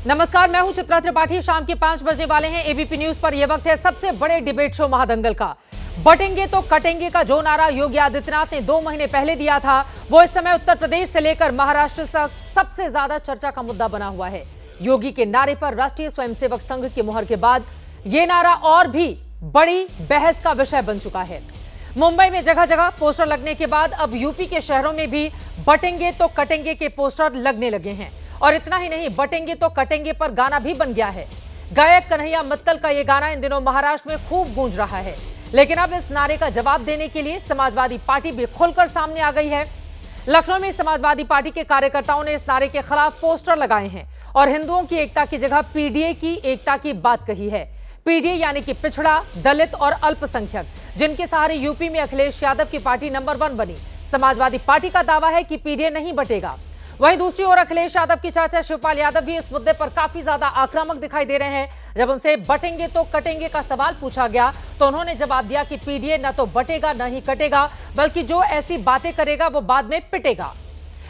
नमस्कार, मैं हूं चित्रा त्रिपाठी। शाम के 5 बजने वाले हैं। एबीपी न्यूज पर यह वक्त है सबसे बड़े डिबेट शो महादंगल का। बटेंगे तो कटेंगे का जो नारा योगी आदित्यनाथ ने 2 महीने पहले दिया था, वो इस समय उत्तर प्रदेश से लेकर महाराष्ट्र तक सबसे ज्यादा चर्चा का मुद्दा बना हुआ है। योगी के नारे पर राष्ट्रीय स्वयंसेवक संघ की मुहर के बाद यह नारा और भी बड़ी बहस का विषय बन चुका है। मुंबई में जगह जगह पोस्टर लगने के बाद अब यूपी के शहरों में भी बटेंगे तो कटेंगे के पोस्टर लगने लगे हैं। और इतना ही नहीं, बटेंगे तो कटेंगे पर गाना भी बन गया है। गायक कन्हैया मित्तल का यह गाना इन दिनों महाराष्ट्र में खूब गूंज रहा है। लेकिन अब इस नारे का जवाब देने के लिए समाजवादी पार्टी भी खुलकर सामने आ गई है। लखनऊ में समाजवादी पार्टी के कार्यकर्ताओं ने इस नारे के खिलाफ पोस्टर लगाए हैं और हिंदुओं की एकता की जगह पीडीए की एकता की बात कही है। पीडीए यानी कि पिछड़ा, दलित और अल्पसंख्यक, जिनके सहारे यूपी में अखिलेश यादव की पार्टी नंबर 1 बनी। समाजवादी पार्टी का दावा है कि पीडीए नहीं बटेगा। वहीं दूसरी ओर अखिलेश यादव के चाचा शिवपाल यादव भी इस मुद्दे पर काफी ज्यादा आक्रामक दिखाई दे रहे हैं। जब उनसे बटेंगे तो कटेंगे का सवाल पूछा गया तो उन्होंने जवाब दिया कि पीडीए न तो बटेगा न ही कटेगा, बल्कि जो ऐसी बातें करेगा वो बाद में पिटेगा।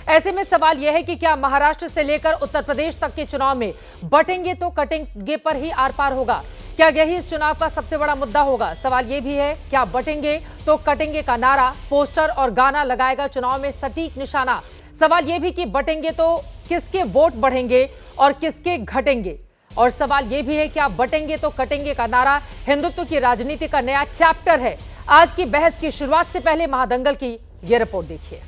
ऐसे में सवाल यह है कि क्या महाराष्ट्र से लेकर उत्तर प्रदेश तक के चुनाव में बटेंगे तो कटेंगे पर ही आर पार होगा? क्या यही इस चुनाव का सबसे बड़ा मुद्दा होगा? सवाल यह भी है, क्या बटेंगे तो कटेंगे का नारा, पोस्टर और गाना लगाएगा चुनाव में सटीक निशाना? सवाल यह भी कि बटेंगे तो किसके वोट बढ़ेंगे और किसके घटेंगे? और सवाल यह भी है, क्या बटेंगे तो कटेंगे का नारा हिंदुत्व की राजनीति का नया चैप्टर है? आज की बहस की शुरुआत से पहले महादंगल की यह रिपोर्ट देखिए।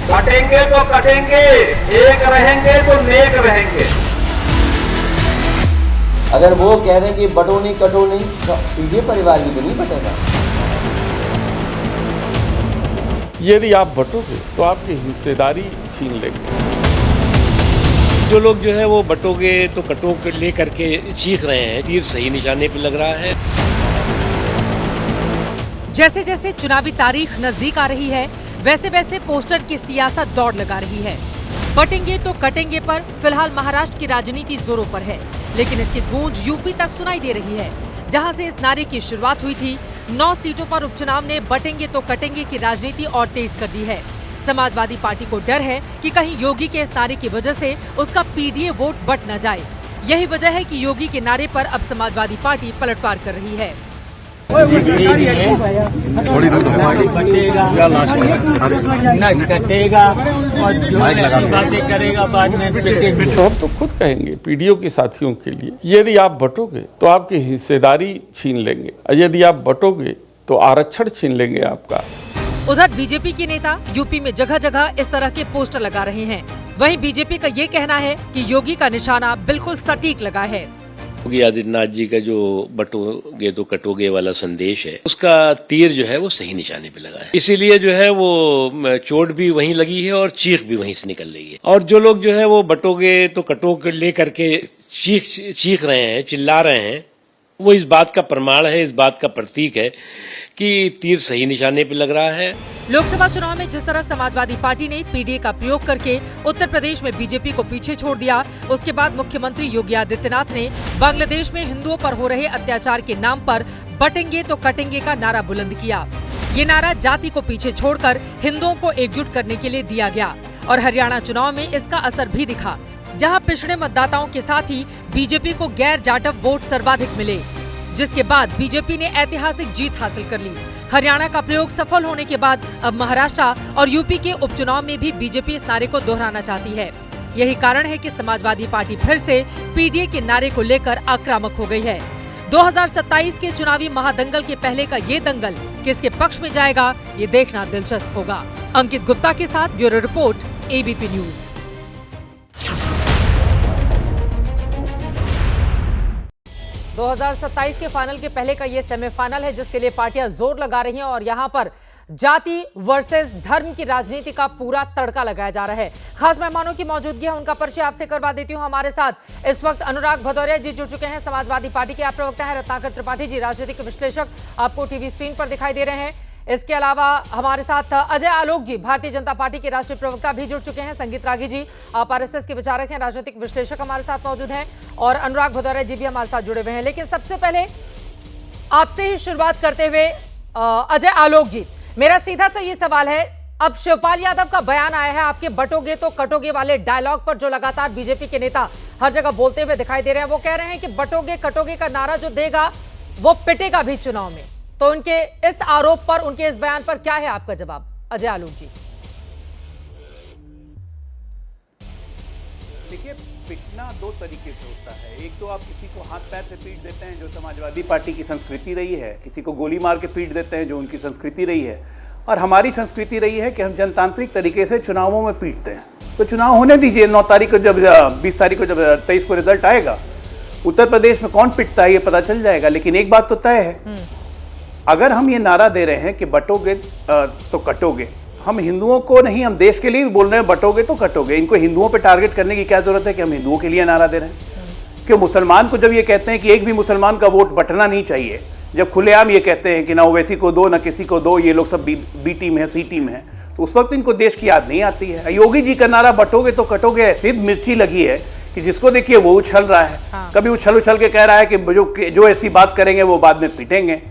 बटेंगे तो कटेंगे, एक रहेंगे तो नेक रहेंगे। अगर वो कह रहे हैं कि बटो नहीं कटो नहीं, तो पीडीए परिवार भी तो नहीं बटेगा। यदि आप बटोगे तो आपकी हिस्सेदारी छीन लेंगे। जो लोग जो है वो बटोगे तो कटो के ले करके चीख रहे हैं, तीर सही निशाने पे लग रहा है। जैसे जैसे चुनावी तारीख नजदीक आ रही है, वैसे वैसे पोस्टर की सियासत दौड़ लगा रही है। बटेंगे तो कटेंगे पर फिलहाल महाराष्ट्र की राजनीति जोरों पर है, लेकिन इसकी गूंज यूपी तक सुनाई दे रही है, जहां से इस नारे की शुरुआत हुई थी। 9 सीटों पर उपचुनाव ने बटेंगे तो कटेंगे की राजनीति और तेज कर दी है। समाजवादी पार्टी को डर है कि कहीं योगी के इस नारे की वजह से उसका पीडीए वोट बट न जाए। यही वजह है कि योगी के नारे पर अब समाजवादी पार्टी पलटवार कर रही है। थोड़ी दूर कटेगा और जो बातें करेगा बाद में। तो हम तो खुद कहेंगे पीडीओ के साथियों के लिए, यदि आप बटोगे तो आपकी हिस्सेदारी छीन लेंगे, और यदि आप बटोगे तो आरक्षण छीन लेंगे आपका। उधर बीजेपी के नेता यूपी में जगह जगह इस तरह के पोस्टर लगा रहे हैं। वहीं बीजेपी का ये कहना है कि योगी का निशाना बिल्कुल सटीक लगा है। योगी आदित्यनाथ जी का जो बटोगे तो कटोगे वाला संदेश है, उसका तीर जो है वो सही निशाने पे लगा है। इसीलिए जो है वो चोट भी वहीं लगी है और चीख भी वहीं से निकल रही है। और जो लोग जो है वो बटोगे तो कटोगे ले करके चीख रहे हैं, चिल्ला रहे हैं, वो इस बात का प्रमाण है, इस बात का प्रतीक है कि तीर सही निशाने पे लग रहा है। लोकसभा चुनाव में जिस तरह समाजवादी पार्टी ने पीडीए का प्रयोग करके उत्तर प्रदेश में बीजेपी को पीछे छोड़ दिया, उसके बाद मुख्यमंत्री योगी आदित्यनाथ ने बांग्लादेश में हिंदुओं पर हो रहे अत्याचार के नाम पर बटेंगे तो कटेंगे का नारा बुलंद किया। ये नारा जाति को पीछे छोड़कर हिंदुओं को एकजुट करने के लिए दिया गया और हरियाणा चुनाव में इसका असर भी दिखा, जहां पिछड़े मतदाताओं के साथ ही बीजेपी को गैर जाटव वोट सर्वाधिक मिले, जिसके बाद बीजेपी ने ऐतिहासिक जीत हासिल कर ली। हरियाणा का प्रयोग सफल होने के बाद अब महाराष्ट्र और यूपी के उपचुनाव में भी बीजेपी इस नारे को दोहराना चाहती है। यही कारण है कि समाजवादी पार्टी फिर से पीडीए के नारे को लेकर आक्रामक हो गई है। 2027 के चुनावी महादंगल के पहले का ये दंगल किसके पक्ष में जाएगा, ये देखना दिलचस्प होगा। अंकित गुप्ता के साथ ब्यूरो रिपोर्ट, एबीपी न्यूज। 2027 के फाइनल के पहले का ये सेमीफाइनल है, जिसके लिए पार्टियां जोर लगा रही हैं और यहां पर जाति वर्सेस धर्म की राजनीति का पूरा तड़का लगाया जा रहा है। खास मेहमानों की मौजूदगी है, उनका परिचय आपसे करवा देती हूं। हमारे साथ इस वक्त अनुराग भदौरिया जी जुड़ चुके हैं, समाजवादी पार्टी के आप प्रवक्ता हैं। रत्नाकर त्रिपाठी जी, राजनीतिक विश्लेषक, आपको टीवी स्क्रीन पर दिखाई दे रहे हैं। इसके अलावा हमारे साथ अजय आलोक जी, भारतीय जनता पार्टी के राष्ट्रीय प्रवक्ता, भी जुड़ चुके हैं। संगीत रागी जी, आप आरएसएस के विचारक हैं, राजनीतिक विश्लेषक हमारे साथ मौजूद हैं, और अनुराग भदौरिया जी भी हमारे साथ जुड़े हुए हैं। लेकिन सबसे पहले आपसे ही शुरुआत करते हुए अजय आलोक जी, मेरा सीधा सा ये सवाल है, अब शिवपाल यादव का बयान आया है आपके बटोगे तो कटोगे वाले डायलॉग पर, जो लगातार बीजेपी के नेता हर जगह बोलते हुए दिखाई दे रहे हैं। वो कह रहे हैं कि बटोगे कटोगे का नारा जो देगा वो पिटेगा भी चुनाव में। तो उनके इस आरोप पर, उनके इस बयान पर क्या है आपका जवाब, अजय आलोक जी? देखिए, पिटना दो तरीके से होता है। एक तो आप किसी को हाथ पैर से पीट देते हैं, जो समाजवादी पार्टी की संस्कृति रही है, किसी को गोली मार के पीट देते हैं, जो उनकी संस्कृति रही है, और हमारी संस्कृति रही है कि हम जनतांत्रिक तरीके से चुनावों में पीटते हैं। तो चुनाव होने दीजिए, 9 तारीख को, जब 20 तारीख को, जब 23 को रिजल्ट आएगा, उत्तर प्रदेश में कौन पिटता है ये पता चल जाएगा। लेकिन एक बात तो तय है, अगर हम ये नारा दे रहे हैं कि बटोगे तो कटोगे, हम हिंदुओं को नहीं, हम देश के लिए भी बोल रहे हैं बटोगे तो कटोगे। इनको हिंदुओं पे टारगेट करने की क्या जरूरत है कि हम हिंदुओं के लिए नारा दे रहे हैं? कि मुसलमान को जब ये कहते हैं कि एक भी मुसलमान का वोट बटना नहीं चाहिए, जब खुलेआम ये कहते हैं कि ना ओवैसी को दो ना किसी को दो, ये लोग सब बी टीम है, सी टीम है, तो उस वक्त इनको देश की याद नहीं आती है। योगी जी का नारा बटोगे तो कटोगे ऐसी मिर्ची लगी है कि जिसको देखिए वो उछल रहा है। कभी उछल उछल के कह रहा है कि जो ऐसी बात करेंगे वो बाद में पीटेंगे।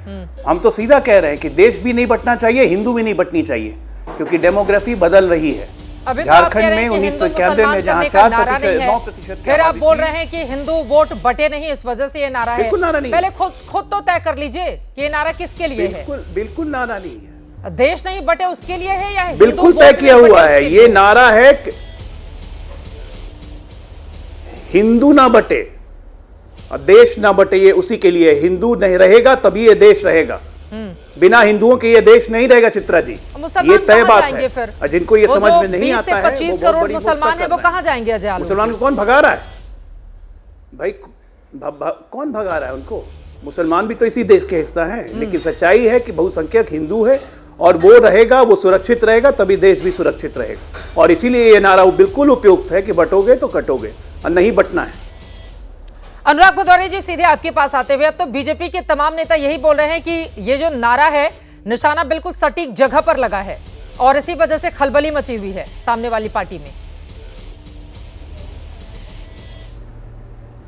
हम तो सीधा कह रहे हैं कि देश भी नहीं बटना चाहिए, हिंदू भी नहीं बटनी चाहिए, क्योंकि डेमोग्राफी बदल रही है। झारखंड में 1991 में जहां 4%, 9%, फिर आप बोल रहे हैं कि हिंदू वोट बटे नहीं, इस वजह से ये नारा है। बिल्कुल नारा नहीं। पहले खुद तो तय कर लीजिए कि ये नारा किसके लिए है। बिल्कुल नारा नहीं है। देश नहीं बटे उसके लिए है या बिल्कुल तय किया हुआ है। ये नारा है हिंदू ना बटे और देश ना बटे, ये उसी के लिए। हिंदू नहीं रहेगा तभी ये देश रहेगा, बिना हिंदुओं के ये देश नहीं रहेगा। चित्रा जी, ये तय बात है। और जिनको ये समझ में नहीं आता है, 25 करोड़ मुसलमान है, वो कहां जाएंगे अजय आलोक? मुसलमान को कौन भगा रहा है भाई? कौन भगा रहा है उनको? मुसलमान भी तो इसी देश के हिस्सा है। लेकिन सच्चाई है कि बहुसंख्यक हिंदू है और वो रहेगा, वो सुरक्षित रहेगा, तभी देश भी सुरक्षित रहेगा। और इसीलिए ये नारा बिल्कुल उपयुक्त है कि बटोगे तो कटोगे और नहीं बटना है। अनुराग भदौरिया जी, सीधे आपके पास आते हुए, अब तो बीजेपी के तमाम नेता यही बोल रहे हैं कि ये जो नारा है, निशाना बिल्कुल सटीक जगह पर लगा है और इसी वजह से खलबली मची हुई है सामने वाली पार्टी में।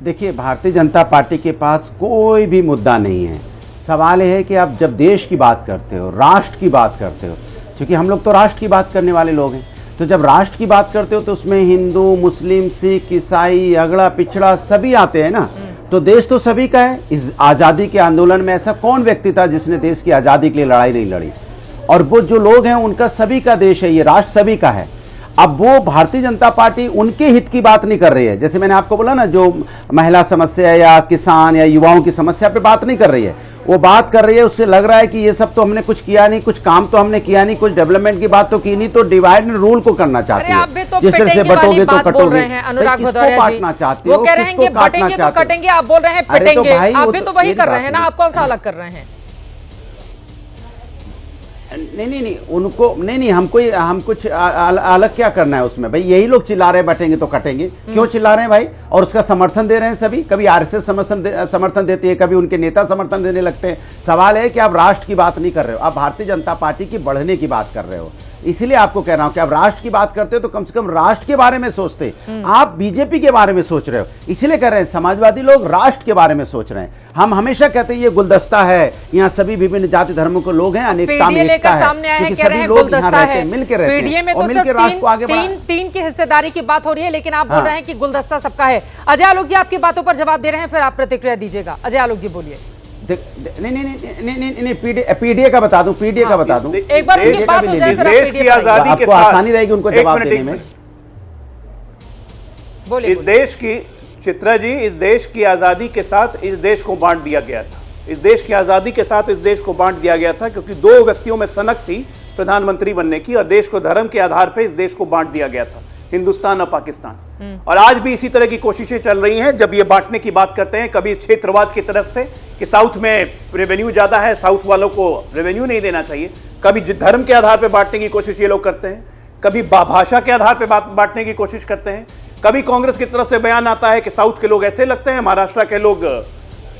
देखिए, भारतीय जनता पार्टी के पास कोई भी मुद्दा नहीं है। सवाल यह है कि आप जब देश की बात करते हो, राष्ट्र की बात करते हो, क्योंकि हम लोग तो राष्ट्र की बात करने वाले लोग हैं, तो जब राष्ट्र की बात करते हो तो उसमें हिंदू, मुस्लिम, सिख, ईसाई, अगड़ा पिछड़ा सभी आते हैं ना। तो देश तो सभी का है। इस आज़ादी के आंदोलन में ऐसा कौन व्यक्ति था जिसने देश की आज़ादी के लिए लड़ाई नहीं लड़ी? और वो जो लोग हैं उनका सभी का देश है, ये राष्ट्र सभी का है। अब वो भारतीय जनता पार्टी उनके हित की बात नहीं कर रही है। जैसे मैंने आपको बोला ना, जो महिला समस्या या किसान या युवाओं की समस्या पे बात नहीं कर रही है, वो बात कर रही है, उससे लग रहा है कि ये सब तो हमने कुछ किया नहीं, कुछ काम तो हमने किया नहीं, कुछ डेवलपमेंट की बात तो की नहीं, तो डिवाइड एंड रूल को करना चाहती है। जिस तरह से बटोगे तो कटोगे, अनुराग भदौरिया काटना चाहती हो, वो कह रहे हैं कि बटेंगे तो कटेंगे, आप बोल रहे हैं पिटेंगे। आप भी तो वही कर रहे हैं ना, आप कौन सा अलग कर रहे हैं? नहीं, उनको नहीं, हम कुछ अलग क्या करना है उसमें भाई? यही लोग चिल्ला रहे हैं बटेंगे तो कटेंगे, क्यों चिल्ला रहे हैं भाई? और उसका समर्थन दे रहे हैं सभी। कभी आरएसएस समर्थन देती है, कभी उनके नेता समर्थन देने लगते हैं। सवाल है कि आप राष्ट्र की बात नहीं कर रहे हो, आप भारतीय जनता पार्टी की बढ़ने की बात कर रहे हो। इसलिए आपको कह रहा हूं कि आप राष्ट्र की बात करते हो तो कम से कम राष्ट्र के बारे में सोचते। आप बीजेपी के बारे में सोच रहे हो, इसलिए कह रहे हैं समाजवादी लोग राष्ट्र के बारे में सोच रहे हैं। हम हमेशा कहते हैं ये गुलदस्ता है, यहाँ सभी विभिन्न जाति धर्मों के लोग हैं, अनेकता में एकता है, क्योंकि सभी लोग यहाँ रहते हैं, मिलकर रहते हैं और मिलकर राष्ट्र को आगे बढ़ाते हैं। तीन की हिस्सेदारी की बात हो रही है, लेकिन आप बोल रहे हैं कि गुलदस्ता सबका है। अजय आलोक जी, आपकी बातों पर जवाब दे रहे हैं, फिर आप प्रतिक्रिया दीजिएगा। अजय आलोक जी बोलिए। नहीं, पीडीए का बता दूं, पीडीए का बता दूं। एक बार उनकी बात हो जाए, देश की आजादी के साथ आसानी रहेगी उनको जवाब देने में। इस देश की, चित्रा जी, इस देश की आजादी के साथ इस देश को बांट दिया गया था। इस देश की आजादी के साथ इस देश को बांट दिया गया था क्योंकि दो व्यक्तियों में सनक थी प्रधानमंत्री बनने की, और देश को धर्म के आधार पर इस देश को बांट दिया गया था, हिंदुस्तान और पाकिस्तान। और आज भी इसी तरह की कोशिशें चल रही हैं। जब ये बांटने की बात करते हैं, कभी क्षेत्रवाद की तरफ से कि साउथ में रेवेन्यू ज्यादा है, साउथ वालों को रेवेन्यू नहीं देना चाहिए, कभी धर्म के आधार पर बांटने की कोशिश ये लोग करते हैं, कभी भाषा के आधार पर बांटने की कोशिश करते हैं, कभी कांग्रेस की तरफ से बयान आता है कि साउथ के लोग ऐसे लगते हैं, महाराष्ट्र के लोग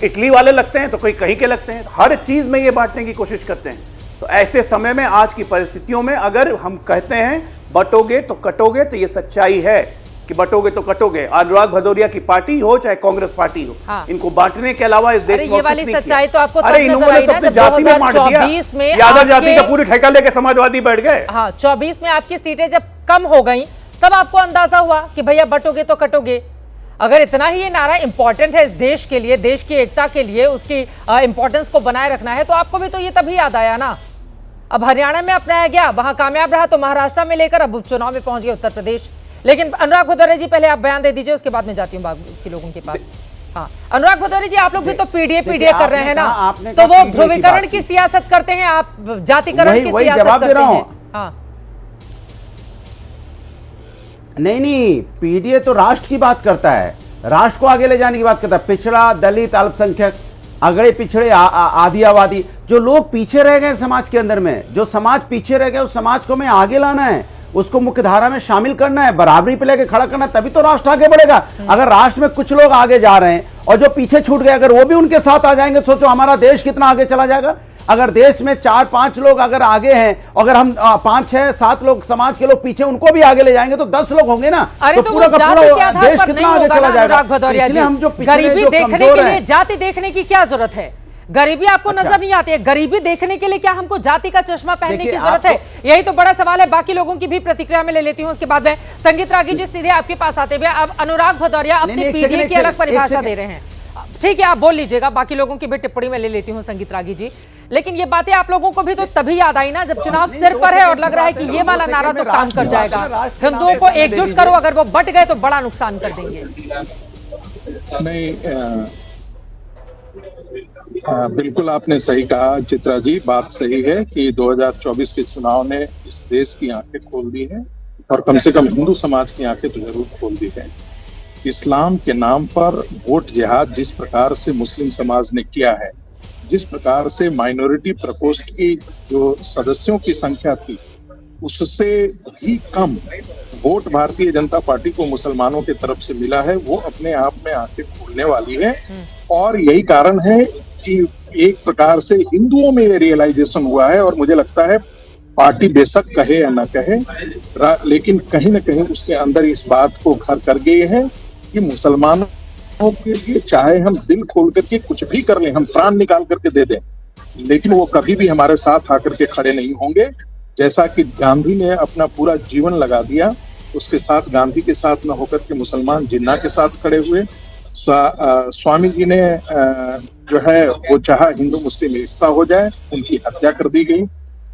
इटली वाले लगते हैं, तो कोई कहीं के लगते हैं। हर चीज में ये बांटने की कोशिश करते हैं। तो ऐसे समय में, आज की परिस्थितियों में, अगर हम कहते हैं बटोगे तो कटोगे, तो ये सच्चाई है कि बटोगे तो कटोगे। अनुराग भदौरिया की पार्टी हो चाहे कांग्रेस पार्टी हो, हाँ। इनको बांटने के अलावा इस देश में ये वाली सच्चाई तो आपको अरे इन्होंने तो जाति में बांट दिया, यादव जाति का पूरी ठेका लेके समाजवादी बैठ गए। हाँ, 24 में आपकी सीटें जब कम हो गई तब आपको अंदाजा हुआ कि भैया बटोगे तो कटोगे। अगर इतना ही ये नारा इंपॉर्टेंट है इस देश के लिए, देश की एकता के लिए, उसकी इंपॉर्टेंस को बनाए रखना है, तो आपको भी तो ये तभी याद आया ना। अब हरियाणा में अपनाया गया, वहां कामयाब रहा, तो महाराष्ट्र में लेकर अब उपचुनाव में पहुंच गए उत्तर प्रदेश। लेकिन अनुराग भदौरिया जी, पहले आप बयान दे दीजिए, उसके बाद में जाती हूँ बाकी लोगों के पास। हाँ, अनुराग भदौरिया जी, आप लोग भी तो पीडीए कर रहे हैं ना, तो वो ध्रुवीकरण की सियासत करते हैं, आप जातिकरण की सियासत करते हैं। हाँ, नहीं, पीडीए तो राष्ट्र की बात करता है, राष्ट्र को आगे ले जाने की बात करता है। पिछड़ा, दलित, अल्पसंख्यक, अगड़े पिछड़े, आदि आबादी, जो लोग पीछे रह गए समाज के अंदर में, जो समाज पीछे रह गए, उस समाज को हमें आगे लाना है, उसको मुख्य धारा में शामिल करना है, बराबरी पे लेके खड़ा करना है, तभी तो राष्ट्र आगे बढ़ेगा। अगर राष्ट्र में कुछ लोग आगे जा रहे हैं और जो पीछे छूट गए, अगर वो भी उनके साथ आ जाएंगे, सोचो हमारा देश कितना आगे चला जाएगा। अगर देश में 4-5 लोग अगर आगे हैं, अगर हम 5-6-7 लोग समाज के लोग पीछे, उनको भी आगे ले जाएंगे तो 10 लोग होंगे ना। अरे तो पूरा का पूरा देश कितना आगे चला जाएगा। हम जो गरीबी देखने के लिए जाति देखने की क्या जरूरत है? गरीबी आपको नजर नहीं आती है, गरीबी देखने के लिए क्या हमको जाति का चश्मा पहनने की जरूरत है? यही तो बड़ा सवाल है। बाकी लोगों की भी प्रतिक्रिया में ले लेती हूँ, उसके बाद में संगीत रागी जी सीधे आपके पास आते हुए। अब अनुराग भदौरिया अपनी पीडीए की अलग परिभाषा दे रहे हैं, ठीक है, आप बोल लीजिएगा, बाकी लोगों की भी टिप्पणी में ले लेती हूँ संगीत रागी जी। लेकिन ये बातें आप लोगों को भी तो तभी याद आई ना, जब चुनाव सिर पर है और लग रहा है कि ये वाला नारा तो काम कर जाएगा, हिंदुओं को एकजुट करो, अगर वो बट गए तो बड़ा नुकसान कर देंगे। नहीं, बिल्कुल आपने सही कहा चित्रा जी, बात सही है कि 2024 के चुनाव ने इस देश की आंखें खोल दी हैं, और कम से कम हिंदू समाज की आंखें तो जरूर खोल दी हैं। इस्लाम के नाम पर वोट जिहाद जिस प्रकार से मुस्लिम समाज ने किया है, जिस प्रकार से माइनॉरिटी प्रकोष्ठ की जो सदस्यों की संख्या थी उससे भी कम वोट भारतीय जनता पार्टी को मुसलमानों की तरफ से मिला है, वो अपने आप में आंखें खोलने वाली है। और यही कारण है कि एक प्रकार से हिंदुओं में ये रियलाइजेशन हुआ है, और मुझे लगता है पार्टी बेशक कहे या न कहे, लेकिन कहीं न कहीं उसके अंदर इस बात को घर कर गई है कि मुसलमानों के लिए चाहे हम दिल खोल करके कुछ भी कर लें, हम प्राण निकाल करके दे दें, लेकिन वो कभी भी हमारे साथ आकर के खड़े नहीं होंगे। जैसा कि गांधी ने अपना पूरा जीवन लगा दिया, उसके साथ गांधी के साथ न होकर के मुसलमान जिन्ना के साथ खड़े हुए। स्वामी जी ने जो है वो चाहा हिंदू मुस्लिम एकता हो जाए, उनकी हत्या कर दी गई।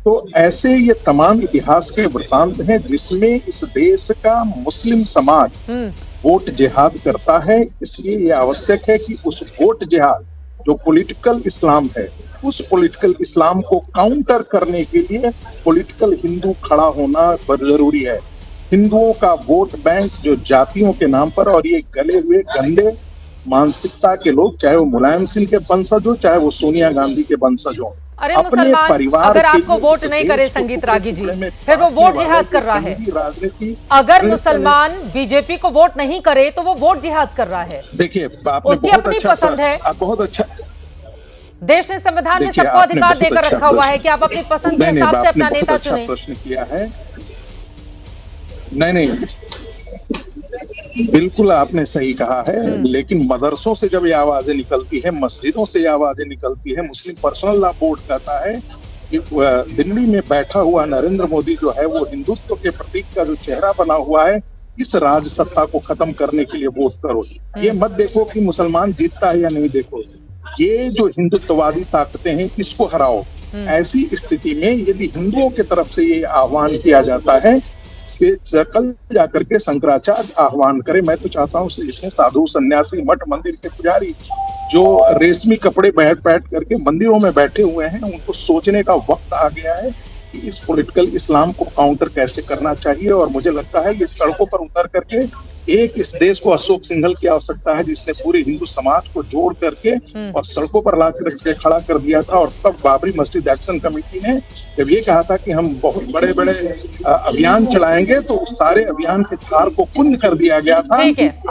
तो ऐसे ये तमाम इतिहास के वृतांत हैं जिसमें इस देश का मुस्लिम समाज वोट जिहाद करता है। इसलिए ये आवश्यक है कि उस वोट जिहाद जो पॉलिटिकल इस्लाम है, उस पॉलिटिकल इस्लाम को काउंटर करने के लिए पॉलिटिकल हिंदू खड़ा होना जरूरी है। हिंदुओं का वोट बैंक जो जातियों के नाम पर, और ये गले हुए गंदे मानसिकता के लोग, चाहे वो मुलायम सिंह के वंशज हो, चाहे वो सोनिया गांधी के वंशज हो, अरे मुसलमान अगर आपको वोट नहीं करे संगीत रागी जी, फिर वो वोट जिहाद कर रहा है। राजनीति अगर मुसलमान बीजेपी को वोट नहीं करे तो वो वोट जिहाद कर रहा है। देखिए, उसकी अपनी पसंद है। बहुत अच्छा, देश ने संविधान में सबको अधिकार देकर रखा हुआ है कि आप अपनी पसंद के हिसाब से अपना नेता चुनें। प्रश्न किया है। नहीं, बिल्कुल आपने सही कहा है, लेकिन मदरसों से जब ये आवाजें निकलती है, मस्जिदों से ये आवाजें निकलती है, मुस्लिम पर्सनल लॉ बोर्ड कहता है कि दिल्ली में बैठा हुआ नरेंद्र मोदी जो है वो हिंदुत्व के प्रतीक का जो चेहरा बना हुआ है, इस राज सत्ता को खत्म करने के लिए वोट करो। ये मत देखो कि मुसलमान जीतता है या नहीं, देखो ये जो हिंदुत्ववादी ताकतें हैं इसको हराओ। ऐसी स्थिति में यदि हिंदुओं की तरफ से ये आह्वान किया जाता है, कल जाकर के शंकराचार्य आह्वान करे। मैं तो चाहता हूँ इसमें साधु सन्यासी मठ मंदिर के पुजारी जो रेशमी कपड़े बैठ करके मंदिरों में बैठे हुए हैं, उनको सोचने का वक्त आ गया है कि इस पॉलिटिकल इस्लाम को काउंटर कैसे करना चाहिए। और मुझे लगता है ये सड़कों पर उतर करके एक इस देश को अशोक सिंघल की आवश्यकता है, जिसने पूरे हिंदू समाज को जोड़ करके और सड़कों पर ला करके खड़ा कर दिया था। और तब बाबरी मस्जिद एक्शन कमेटी ने जब ये कहा था कि हम बहुत बड़े बड़े अभियान चलाएंगे, तो उस सारे अभियान के धार को कुंद कर दिया गया था।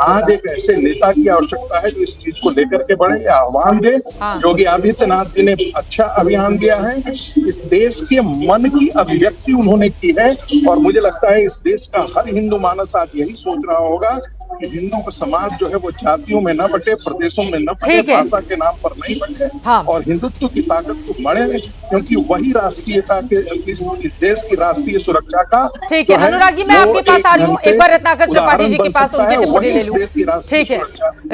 आज एक ऐसे नेता की आवश्यकता है जो इस चीज को लेकर के बढ़े, आह्वान दे। योगी आदित्यनाथ जी ने अच्छा अभियान दिया है, इस देश के मन की अभिव्यक्ति उन्होंने की है। और मुझे लगता है इस देश का हर हिंदू मानस आज यही सोच रहा होगा होगा कि हिंदू का समाज जो है वो जातियों में न बटे, प्रदेशों में न बटे, ठीक है। भाषा के नाम पर नहीं बटे, हाँ। और हिंदुत्व की ताकत को बढ़े, क्योंकि वही राष्ट्रीयता के इस देश की राष्ट्रीय सुरक्षा का ठीक है। अनुराग जी, मैं आपके पास आ रही हूँ, एक बार रत्नाकर त्रिपाठी जी के पास उनकी टिप्पणी ले लूं। ठीक है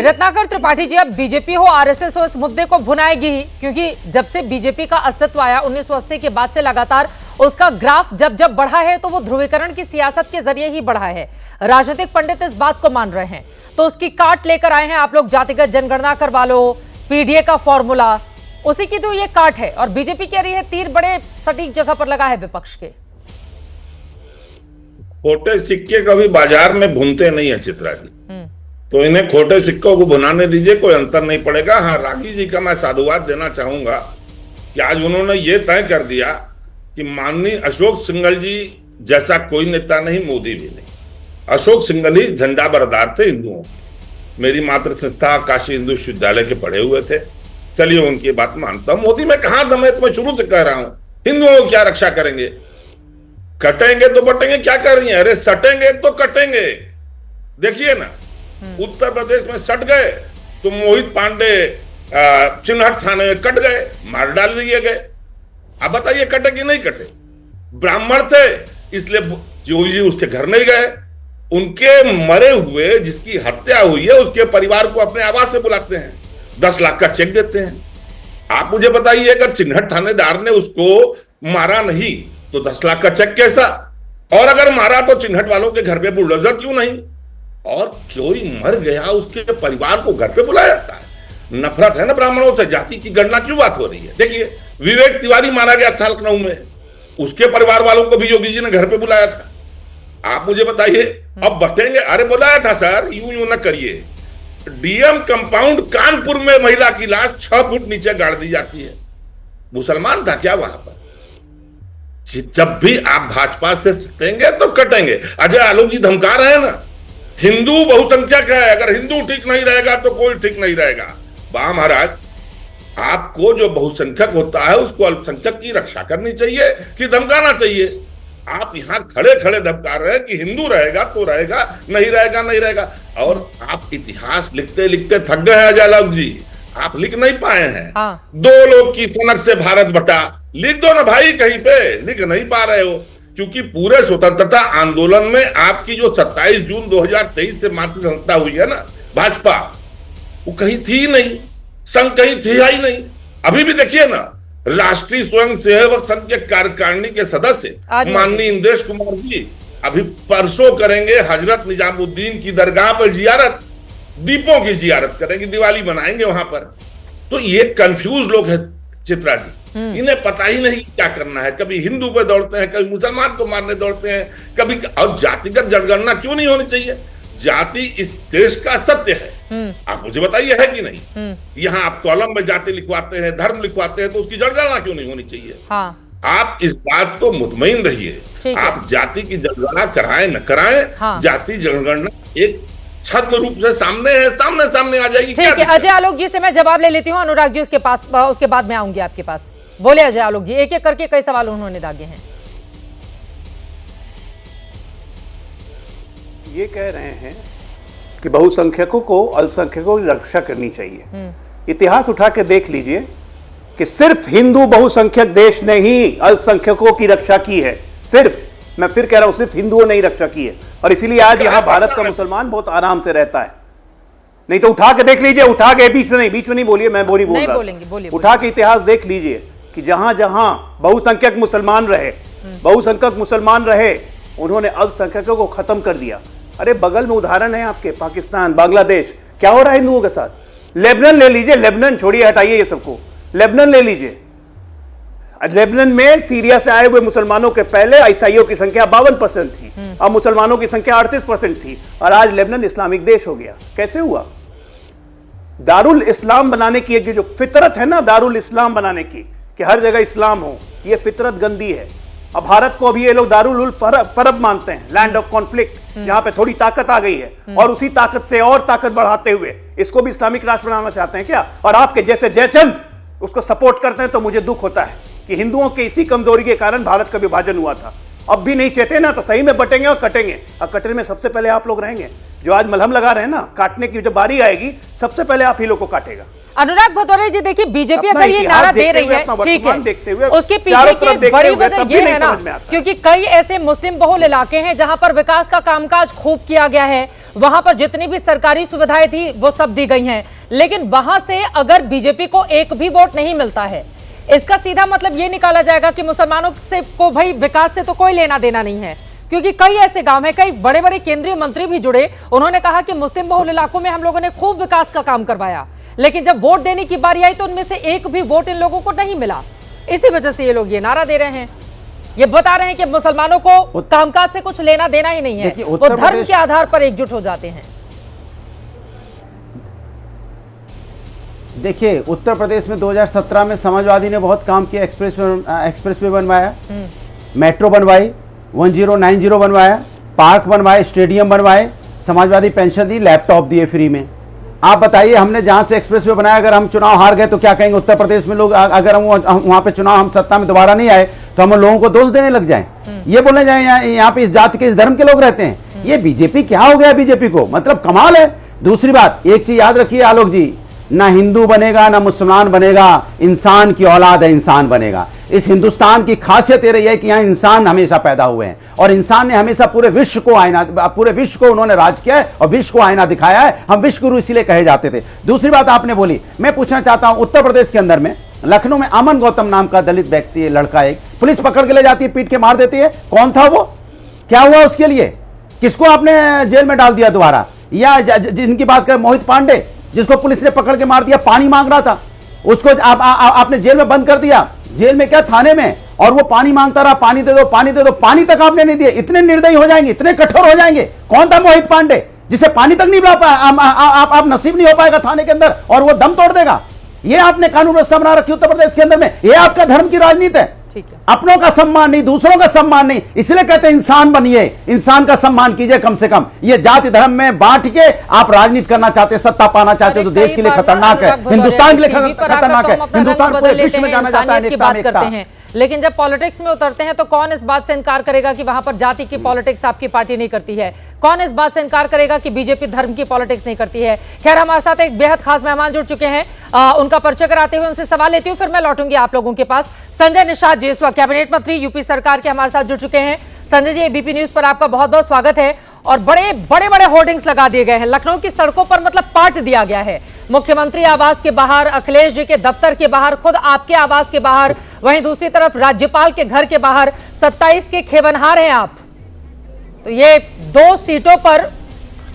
रत्नाकर त्रिपाठी जी, अब बीजेपी हो आरएसएस हो, इस मुद्दे को भुनाएगी ही, क्योंकि जब से बीजेपी का अस्तित्व आया 1980 के बाद से लगातार उसका ग्राफ जब जब बढ़ा है तो वो ध्रुवीकरण की सियासत के जरिए ही बढ़ा है। राजनीतिक पंडित इस बात को मान रहे हैं, तो उसकी काट लेकर आए हैं आप लोग, जातिगत जनगणना करवा लो, पीडीए का फॉर्मूला, उसी की तो ये काट है। और बीजेपी कह रही है तीर बड़े सटीक जगह पर लगा है विपक्ष के। खोटे सिक्के कभी बाजार में भूनते नहीं है चित्रा जी, तो इन्हें खोटे सिक्कों को भुनाने दीजिए, कोई अंतर नहीं पड़ेगा। हाँ, रागी जी का मैं साधुवाद देना चाहूंगा कि आज उन्होंने ये तय कर दिया कि माननीय अशोक सिंघल जी जैसा कोई नेता नहीं, मोदी भी नहीं। अशोक सिंघल ही झंडा बरदार थे हिंदुओं के। मेरी मातृ संस्था काशी हिंदू विश्वविद्यालय के पढ़े हुए थे, चलिए उनकी बात मानता हूं। मोदी में कहां दम है, तो मैं शुरू से कह रहा हूं, हिंदुओं को क्या रक्षा करेंगे? कटेंगे तो बटेंगे, क्या कर रही है? अरे सटेंगे तो कटेंगे। देखिए ना, उत्तर प्रदेश में सट गए तो मोहित पांडे चिन्हट थाने में कट गए, मार डाल दिए गए। अब बताइए कटे कि नहीं कटे? ब्राह्मण थे इसलिए जोगी जी उसके घर नहीं गए, उनके मरे हुए जिसकी हत्या हुई है उसके परिवार को अपने आवास से बुलाते हैं, 10 लाख का चेक देते हैं। आप मुझे बताइए, अगर चिन्हट थानेदार ने उसको मारा नहीं तो 10 लाख का चेक कैसा? और अगर मारा तो चिन्हट वालों के घर पे बुलडोजर क्यों नहीं? और कोई मर गया उसके परिवार को घर पे बुलाया जाता है। नफरत है ना ब्राह्मणों से, जाति की गणना क्यों बात हो रही है? देखिए, विवेक तिवारी मारा गया था लखनऊ में, उसके परिवार वालों को भी योगी जी ने घर पे बुलाया था। आप मुझे बताइए, अब बटेंगे? अरे बुलाया था सर, यूं न करिए। डीएम कंपाउंड कानपुर में महिला की लाश 6 फुट नीचे गाड़ दी जाती है। मुसलमान था क्या वहां पर? जब भी आप भाजपा से सटेंगे तो कटेंगे। अजय आलोक जी धमका रहे हैं ना, हिंदू बहुसंख्यक है, अगर हिंदू ठीक नहीं रहेगा तो कोई ठीक नहीं रहेगा। वाह महाराज, आपको जो बहुसंख्यक होता है उसको अल्पसंख्यक की रक्षा करनी चाहिए कि धमकाना चाहिए? आप यहां खड़े खड़े धमका रहे हैं कि हिंदू रहेगा तो रहेगा, नहीं रहेगा नहीं रहेगा। और आप इतिहास लिखते लिखते थक गए हैं अजय आलोक जी, आप लिख नहीं पाए हैं। हाँ। 2 लोग की सनक से भारत बटा, लिख दो ना भाई कहीं पे, लिख नहीं पा रहे हो, क्योंकि पूरे स्वतंत्रता आंदोलन में आपकी जो 27 जून 2023 से मातृ संस्था हुई है ना भाजपा, वो कहीं थी नहीं, संघ कहीं थी ही नहीं। अभी भी देखिए ना, राष्ट्रीय स्वयंसेवक संघ के कार्यकारिणी के सदस्य माननीय इंद्रेश कुमार जी अभी परसों करेंगे हजरत निजामुद्दीन की दरगाह पर जियारत, दीपों की जियारत करेंगे, दिवाली मनाएंगे वहां पर। तो ये कंफ्यूज लोग हैं चित्रा जी, इन्हें पता ही नहीं क्या करना है। कभी हिंदू पे दौड़ते हैं, कभी मुसलमान को मारने दौड़ते हैं, कभी। और जातिगत जनगणना क्यों नहीं होनी चाहिए? जाति इस देश का सत्य है, आप मुझे बताइए है कि नहीं? यहाँ आप कॉलम में जाति लिखवाते हैं, धर्म लिखवाते हैं, तो उसकी जनगणना क्यों नहीं होनी चाहिए? हाँ। आप इस बात को मुतमईन रहिए, आप जाति की जनगणना कराएं न कराएं, हाँ। जाति जनगणना एक छद्म रूप से सामने है, सामने आ जाएगी। ठीक है, अजय आलोक जी से मैं जवाब ले लेती हूँ, अनुराग जी उसके पास, उसके बाद मैं आऊंगी आपके पास। बोले अजय आलोक जी, एक एक करके कई सवाल उन्होंने दागे हैं। ये कह रहे हैं कि बहुसंख्यकों को अल्पसंख्यकों की रक्षा करनी चाहिए। इतिहास उठा के देख लीजिए कि सिर्फ हिंदू बहुसंख्यक देश ने ही अल्पसंख्यकों की रक्षा की है। सिर्फ, मैं फिर कह रहा हूं, सिर्फ हिंदुओं ने ही रक्षा की है। और इसीलिए आज यहां भारत का मुसलमान बहुत आराम से रहता है। नहीं तो उठा के देख लीजिए, उठा के बीच में नहीं बोलिए, मैं बोल रहा हूं। उठा के इतिहास देख लीजिए कि जहां जहां बहुसंख्यक मुसलमान रहे, उन्होंने अल्पसंख्यकों को खत्म कर दिया। अरे बगल में उदाहरण है आपके, पाकिस्तान, बांग्लादेश, क्या हो रहा है हिंदुओं के साथ? लेबनान ले लीजिए, लेबनान छोड़िए, हटाइए ये सबको, लेबनान ले लीजिए। लेबनान में सीरिया से आए हुए मुसलमानों के पहले ईसाइयों की संख्या 52% थी, अब मुसलमानों की संख्या 38% थी, और आज लेबनान इस्लामिक देश हो गया। कैसे हुआ? दारुल इस्लाम बनाने की एक जो फितरत है ना, दारुल इस्लाम बनाने की, कि हर जगह इस्लाम हो, यह फितरत गंदी है। अब भारत को अभी ये लोग दारुल फरब मानते हैं, लैंड ऑफ कॉन्फ्लिक्ट, जहां पे थोड़ी ताकत आ गई है, और उसी ताकत से और ताकत बढ़ाते हुए इसको भी इस्लामिक राष्ट्र बनाना चाहते हैं क्या? और आपके जैसे जयचंद उसको सपोर्ट करते हैं। तो मुझे दुख होता है कि हिंदुओं के इसी कमजोरी के कारण भारत का विभाजन हुआ था। अब भी नहीं चाहते ना, तो सही में बटेंगे और कटेंगे, और कटने में सबसे पहले आप लोग रहेंगे। जो आज मलहम लगा रहे हैं ना, काटने की जब बारी आएगी सबसे पहले आप ही लोग को काटेगा। अनुराग भदौरे जी, देखिए बीजेपी अपना अगर ये इतिहास नारा दे देखते रही हुए, है, अपना ठीक वर्तमान है, देखते हुए, उसके चारों पीछे तरफ की देखते बड़ी हुए वजह तब भी ये नहीं है ना, समझ में आता। क्योंकि कई ऐसे मुस्लिम बहुल इलाके हैं जहां पर विकास का कामकाज खूब किया गया है, वहां पर जितनी भी सरकारी सुविधाएं थी वो सब दी गई हैं, लेकिन वहां से अगर बीजेपी को एक भी वोट नहीं मिलता है, इसका सीधा मतलब ये निकाला जाएगा कि मुसलमानों से को भाई विकास से तो कोई लेना देना नहीं है। क्योंकि कई ऐसे गांव हैं, कई बड़े बड़े केंद्रीय मंत्री भी जुड़े, उन्होंने कहा कि मुस्लिम बहुल इलाकों में हम लोगों ने खूब विकास का काम करवाया, लेकिन जब वोट देने की बारी आई तो उनमें से एक भी वोट इन लोगों को नहीं मिला। इसी वजह से ये लोग ये नारा दे रहे हैं, ये बता रहे हैं कि मुसलमानों को कामकाज से कुछ लेना देना ही नहीं है, वो धर्म के आधार पर एकजुट हो जाते हैं। देखिए, उत्तर प्रदेश में 2017 में समाजवादी ने बहुत काम किया, एक्सप्रेसवे बनवाया, मेट्रो बनवाई, 1090 बनवाया, पार्क बनवाए, स्टेडियम बनवाए, समाजवादी पेंशन दी, लैपटॉप दिए फ्री में। आप बताइए, हमने जहां से एक्सप्रेसवे बनाया, अगर हम चुनाव हार गए तो क्या कहेंगे उत्तर प्रदेश में लोग? अगर हम वहां पे चुनाव, हम सत्ता में दोबारा नहीं आए तो हम लोगों को दोष देने लग जाएं, ये बोलने जाए यहाँ पे इस जाति के, इस धर्म के लोग रहते हैं। ये बीजेपी क्या हो गया बीजेपी को, मतलब कमाल है। दूसरी बात, एक चीज याद रखिए आलोक जी, ना हिंदू बनेगा ना मुसलमान बनेगा, इंसान की औलाद है, इंसान बनेगा। इस हिंदुस्तान की खासियत ये रही है कि यहाँ इंसान हमेशा पैदा हुए हैं और इंसान ने हमेशा पूरे विश्व को उन्होंने राज किया है और विश्व को आईना दिखाया है। हम विश्व गुरु इसीलिए कहे जाते थे। दूसरी बात आपने बोली, मैं पूछना चाहता हूं, उत्तर प्रदेश के अंदर में लखनऊ में अमन गौतम नाम का दलित व्यक्ति है, लड़का, एक पुलिस पकड़ के ले जाती है, पीट के मार देती है। कौन था वो? क्या हुआ उसके लिए? किसको आपने जेल में डाल दिया दोबारा? या जिनकी बात कर मोहित पांडे, जिसको पुलिस ने पकड़ के मार दिया, पानी मांग रहा था, उसको आपने जेल में बंद कर दिया। जेल में क्या, थाने में, और वो पानी मांगता रहा, पानी दे दो, पानी दे दो, पानी तक आपने नहीं दिए। इतने निर्दयी हो जाएंगे, इतने कठोर हो जाएंगे। कौन था मोहित पांडे, जिसे पानी तक नहीं पिला पाया? आप नसीब नहीं हो पाएगा थाने के अंदर और वो दम तोड़ देगा। ये आपने कानून व्यवस्था बना रखी उत्तर प्रदेश के अंदर में, ये आपका धर्म की राजनीति है। अपनों का सम्मान नहीं, दूसरों का सम्मान नहीं। इसलिए कहते हैं इंसान बनिए, इंसान का सम्मान कीजिए कम से कम। ये जाति धर्म में बांट के आप राजनीति करना चाहते हैं, सत्ता पाना चाहते हो, तो देश के लिए खतरनाक है, हिंदुस्तान के लिए खतरनाक है। हिंदुस्तान पूरे विश्व में जाना जाता है बात करते हैं, लेकिन जब पॉलिटिक्स में उतरते हैं तो कौन इस बात से इनकार करेगा कि वहां पर जाति की पॉलिटिक्स आपकी पार्टी नहीं करती है? कौन इस बात से इनकार करेगा कि बीजेपी धर्म की पॉलिटिक्स नहीं करती है? खैर, हमारे साथ एक बेहद खास मेहमान जुड़ चुके हैं, उनका परिचय कराते हुए उनसे सवाल लेती हूँ, फिर मैं लौटूंगी आप लोगों के पास। संजय निषाद जी, इस वक्त कैबिनेट मंत्री यूपी सरकार के, हमारे साथ जुड़ चुके हैं। संजय जी, एबीपी न्यूज पर आपका बहुत बहुत स्वागत है। और बड़े बड़े होर्डिंग्स लगा दिए गए हैं लखनऊ की सड़कों पर, मतलब पाट दिया गया है। मुख्यमंत्री आवास के बाहर, अखिलेश जी के दफ्तर के बाहर, खुद आपके आवास के बाहर, वहीं दूसरी तरफ राज्यपाल के घर के बाहर 27 के खेवनहार हैं आप। तो ये 2 सीटों पर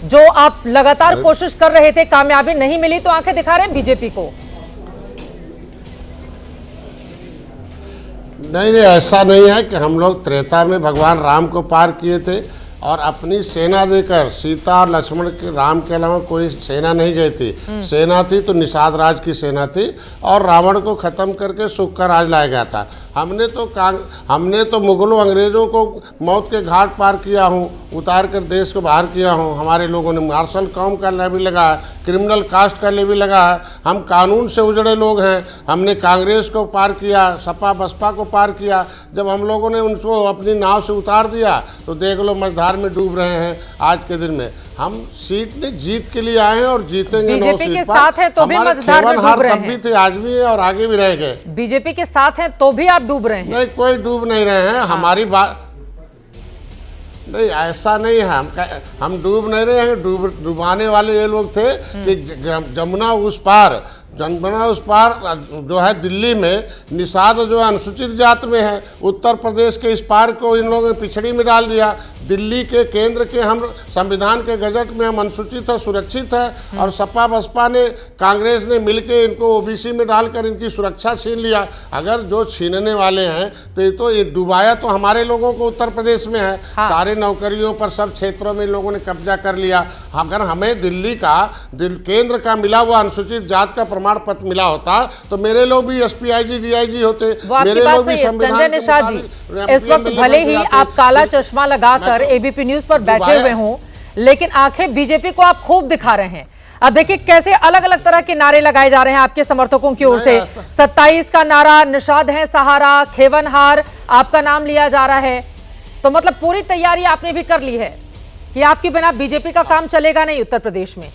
जो आप लगातार कोशिश कर रहे थे, कामयाबी नहीं मिली, तो आंखें दिखा रहे हैं बीजेपी को। नहीं, ऐसा नहीं है कि हम लोग त्रेता में भगवान राम को पार किए थे और अपनी सेना देकर, सीता और लक्ष्मण के, राम के अलावा कोई सेना नहीं गई थी। सेना थी तो निषाद राज की सेना थी और रावण को खत्म करके सुख का राज लाया गया था। हमने तो मुगलों अंग्रेजों को मौत के घाट पार किया हूँ, उतार कर देश को बाहर किया हूँ। हमारे लोगों ने मार्शल कौम का लेवी लगा है, क्रिमिनल कास्ट का लेवी लगा है। हम कानून से उजड़े लोग हैं। हमने कांग्रेस को पार किया, सपा बसपा को पार किया। जब हम लोगों ने उनको अपनी नाव से उतार दिया तो देख लो मझधार में डूब रहे हैं आज के दिन में। हम सीट ने जीत के लिए आए हैं और जीतेंगे। बीजेपी के साथ हैं तो भी मझधार में डूब रहे हैं। तब भी थे, आज भी है और आगे भी रहेंगे। बीजेपी के साथ हैं तो भी आप डूब रहे हैं? नहीं, कोई डूब नहीं रहे हैं। हमारी बात नहीं, ऐसा नहीं है। हम डूब नहीं रहे हैं। डुबाने वाले ये लोग थे कि जमुना उस पार जो है दिल्ली में निषाद जो है अनुसूचित जात में है, उत्तर प्रदेश के इस पार को इन लोगों ने पिछड़ी में डाल दिया। दिल्ली के केंद्र के हम संविधान के गजट में हम अनुसूचित है, सुरक्षित है, और सपा बसपा ने, कांग्रेस ने मिलके इनको ओबीसी में डालकर इनकी सुरक्षा छीन लिया। अगर जो छीनने वाले हैं तो ये डुबाया तो हमारे लोगों को उत्तर प्रदेश में है। सारे नौकरियों पर, सब क्षेत्रों में लोगों ने कब्जा कर लिया। अगर हमें दिल्ली का, केंद्र का मिला हुआ अनुसूचित जात का प्रमाण पत्र मिला होता तो मेरे लोग भी एसपीआईजी डीआईजी होते, मेरे लोग भी संविधान। संजय निषाद जी, इस वक्त भले ही आप काला चश्मा लगाकर एबीपी न्यूज पर बैठे हुए हों, लेकिन आंखें बीजेपी को आप खूब दिखा रहे हैं। अब देखिए कैसे अलग अलग तरह के नारे लगाए जा रहे हैं आपके समर्थकों की ओर से। 27 का नारा, निषाद है सहारा, खेवनहार आपका नाम लिया जा रहा है। तो मतलब पूरी तैयारी आपने भी कर ली है कि आपके बिना बीजेपी का काम चलेगा नहीं उत्तर प्रदेश में?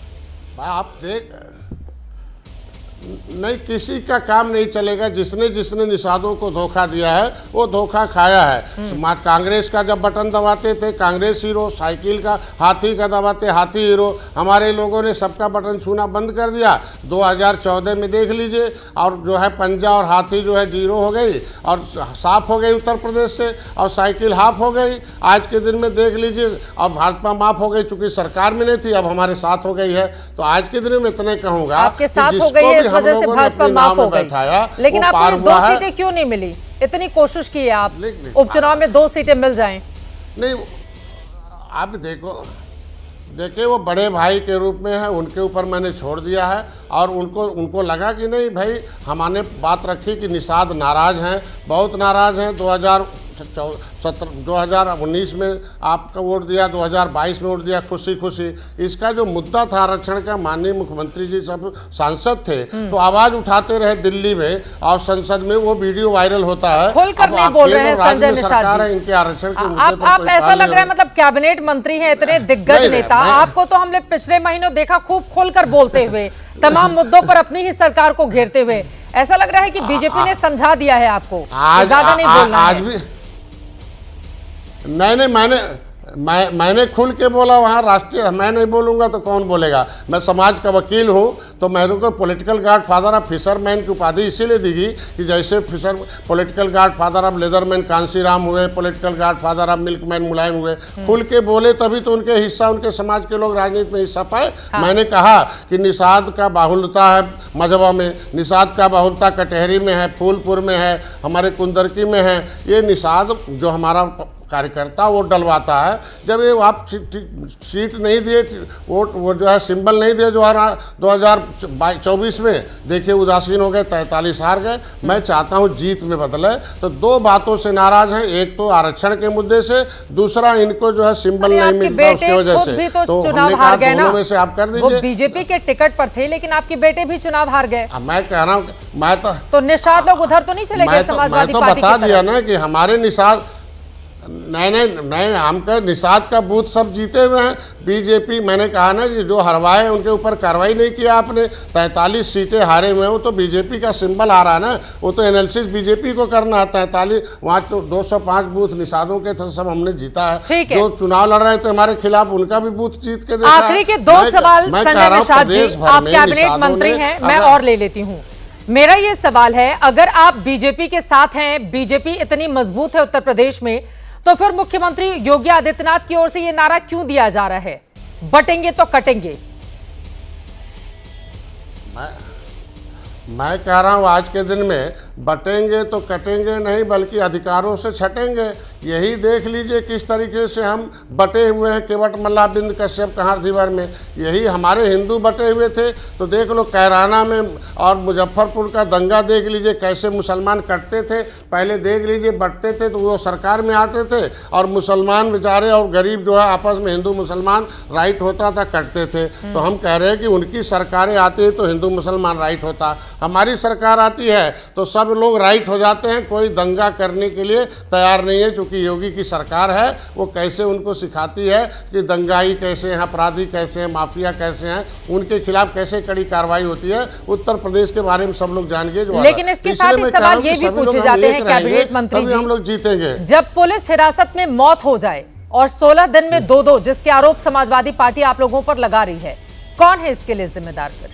आप देख, नहीं, किसी का काम नहीं चलेगा। जिसने जिसने निषादों को धोखा दिया है वो धोखा खाया है। कांग्रेस का जब बटन दबाते थे कांग्रेस हीरो, साइकिल का हाथी का दबाते हाथी हीरो। हमारे लोगों ने सबका बटन छूना बंद कर दिया। 2014 में देख लीजिए, और जो है पंजा और हाथी जो है जीरो हो गई और साफ हो गई उत्तर प्रदेश से, और साइकिल हाफ हो गई। आज के दिन में देख लीजिए, और भाजपा माफ हो गई, चूंकि सरकार में नहीं थी, अब हमारे साथ हो गई है। तो आज के दिन में इतने कहूंगा आपके साथ हो गई है, इस वजह से भाजपा माफ हो गई। लेकिन आपको 2 सीटें क्यों नहीं मिली? इतनी कोशिश की है आप, उपचुनाव में 2 सीटें मिल जाएं। नहीं, आप देखिए वो बड़े भाई के रूप में है, उनके ऊपर मैंने छोड़ दिया है। और उनको लगा कि नहीं भाई, हमने बात रखी कि निषाद नाराज हैं, बहुत नाराज हैं। 2019 में आपका वोट दिया, 2022 में वोट दिया, खुशी खुशी। इसका जो मुद्दा था आरक्षण का, माननीय मुख्यमंत्री जी सब सांसद थे तो आवाज उठाते रहे दिल्ली में, और संसद में वो वीडियो वायरल होता है। खुलकर नहीं बोल रहे हैं संजय निषाद जी। इनके आरक्षण के मुद्दे पर आप ऐसा लग रहा है मतलब कैबिनेट मंत्री हैं, इतने दिग्गज नेता, आपको तो हमने पिछले महीनों देखा खूब खोलकर बोलते हुए, तमाम मुद्दों पर अपनी ही सरकार को घेरते हुए। ऐसा लग रहा है कि बीजेपी ने समझा दिया है आपको, ज्यादा नहीं बोलना है। नहीं, मैंने खुल के बोला वहाँ राष्ट्रीय। मैं नहीं बोलूँगा तो कौन बोलेगा? मैं समाज का वकील हूँ, तो मेरे को political godfather of fisherman की उपाधि इसीलिए दी गई कि जैसे political godfather of leatherman Kanshiram हुए, political godfather of milkman Mulayam हुए। खुल के बोले तभी तो उनके हिस्सा, उनके समाज के लोग राजनीति में हिस्सा पाए। मैंने कहा कि निषाद का बाहुल्यता है मजहबा में, निषाद का बाहुल्यता कटहरी में है, फूलपुर में है, हमारे कुंदरकी में है। ये निषाद जो हमारा कार्यकर्ता वोट डलवाता है, जब ये आप सीट नहीं दिए, वो जो है सिंबल नहीं दिए, जो 2024 में देखिए उदासीन हो गए, 43 हार गए। मैं चाहता हूं जीत में बदले। तो 2 बातों से नाराज हैं, एक तो आरक्षण के मुद्दे से, दूसरा इनको जो है सिंबल नहीं मिलता उसकी वजह से। तो हमने कहा दोनों में से आप कर दीजिए। बीजेपी के टिकट पर थे, लेकिन आपके बेटे भी चुनाव हार गए। मैं कह रहा हूँ, मैं तो निषाद लोग उधर तो नहीं चले गए समाजवादी पार्टी? मैं तो बता दिया ना कि हमारे निषाद, नहीं, हम कह निषाद का बूथ सब जीते हुए हैं। बीजेपी, मैंने कहा ना कि जो हरवाए उनके ऊपर कार्रवाई नहीं किया आपने। 43 सीटें हारे हुए हो तो बीजेपी का सिंबल आ रहा है ना, वो तो एनालिसिस बीजेपी को करना है। 43 वहाँ तो 205 बूथ निषादों के थे, सब हमने जीता है। जो चुनाव लड़ रहे थे हमारे खिलाफ, उनका भी बूथ जीत के देखा। आखिरी के 2 सवाल संजय निषाद जी, आप कैबिनेट मंत्री हैं, मैं और ले लेती हूँ। मेरा ये सवाल है, अगर आप बीजेपी के साथ हैं, बीजेपी इतनी मजबूत है उत्तर प्रदेश में, तो फिर मुख्यमंत्री योगी आदित्यनाथ की ओर से यह नारा क्यों दिया जा रहा है, बटेंगे तो कटेंगे? मैं कह रहा हूं आज के दिन में बटेंगे तो कटेंगे नहीं, बल्कि अधिकारों से छटेंगे। यही देख लीजिए किस तरीके से हम बटे हुए हैं, केवट मल्ला बिंद कश्यप कहार धीवर में। यही हमारे हिंदू बटे हुए थे, तो देख लो कैराना में और मुजफ्फरपुर का दंगा देख लीजिए, कैसे मुसलमान कटते थे। पहले देख लीजिए बटते थे तो वो सरकार में आते थे, और मुसलमान बेचारे और गरीब जो है आपस में हिंदू मुसलमान राइट होता था, कटते थे। तो हम कह रहे हैं कि उनकी सरकारें आती है तो हिंदू मुसलमान राइट होता, हमारी सरकार आती है तो सब लोग राइट हो जाते हैं। कोई दंगा करने के लिए तैयार नहीं है, क्योंकि योगी की सरकार है, वो कैसे उनको सिखाती है कि दंगाई कैसे हैं, अपराधी कैसे हैं, माफिया कैसे हैं, उनके खिलाफ कैसे कड़ी कार्रवाई होती है। उत्तर प्रदेश के बारे में सब लोग जान गए। लेकिन इसके साथ ही सवाल ये भी पूछे जाते हैं कैबिनेट मंत्री जी, हम लोग जीतेंगे जब पुलिस हिरासत में मौत हो जाए और 16 दिन में 2-2 जिसके आरोप समाजवादी पार्टी आप लोगों पर लगा रही है, कौन है इसके लिए जिम्मेदार? फिर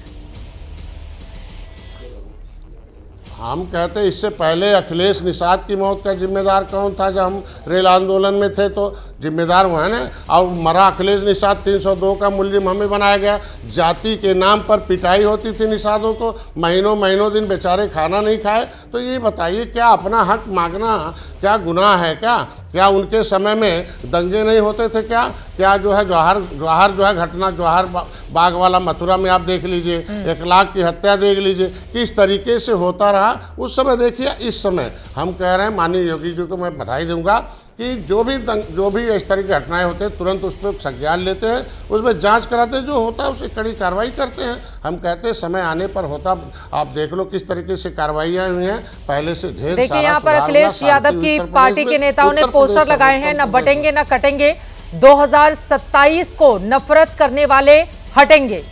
हम कहते हैं इससे पहले अखिलेश निषाद की मौत का जिम्मेदार कौन था? जब हम रेल आंदोलन में थे तो जिम्मेदार वो है ना। और मरा अखिलेश निषाद, 302 का मुलजिम हमें बनाया गया। जाति के नाम पर पिटाई होती थी निषादों को, महीनों दिन बेचारे खाना नहीं खाए। तो ये बताइए, क्या अपना हक मांगना क्या गुनाह है? क्या उनके समय में दंगे नहीं होते थे? क्या जो है जवाहर जो है घटना, जवाहर बाग वाला मथुरा में आप देख लीजिए, 1 लाख की हत्या देख लीजिए, किस तरीके से होता रहा उस समय। देखिए इस समय हम कह रहे हैं, माननीय योगी जी को मैं बधाई दूंगा कि जो भी इस तरह की घटनाएं होते हैं तुरंत उस पर संज्ञान लेते हैं, उसमें जांच कराते हैं, जो होता है उसे कड़ी कार्रवाई करते हैं। हम कहते हैं समय आने पर होता, आप देख लो किस तरीके से कार्रवाइयां हुई हैं पहले से ढेर। देखिए यहाँ पर अखिलेश यादव की पार्टी के नेताओं ने पोस्टर लगाए हैं, न बटेंगे न कटेंगे। 2027 को नफरत करने वाले हटेंगे,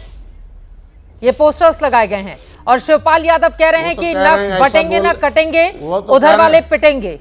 ये पोस्टर्स लगाए गए हैं। और शिवपाल यादव कह रहे हैं कि न बटेंगे न कटेंगे, उधर वाले पिटेंगे।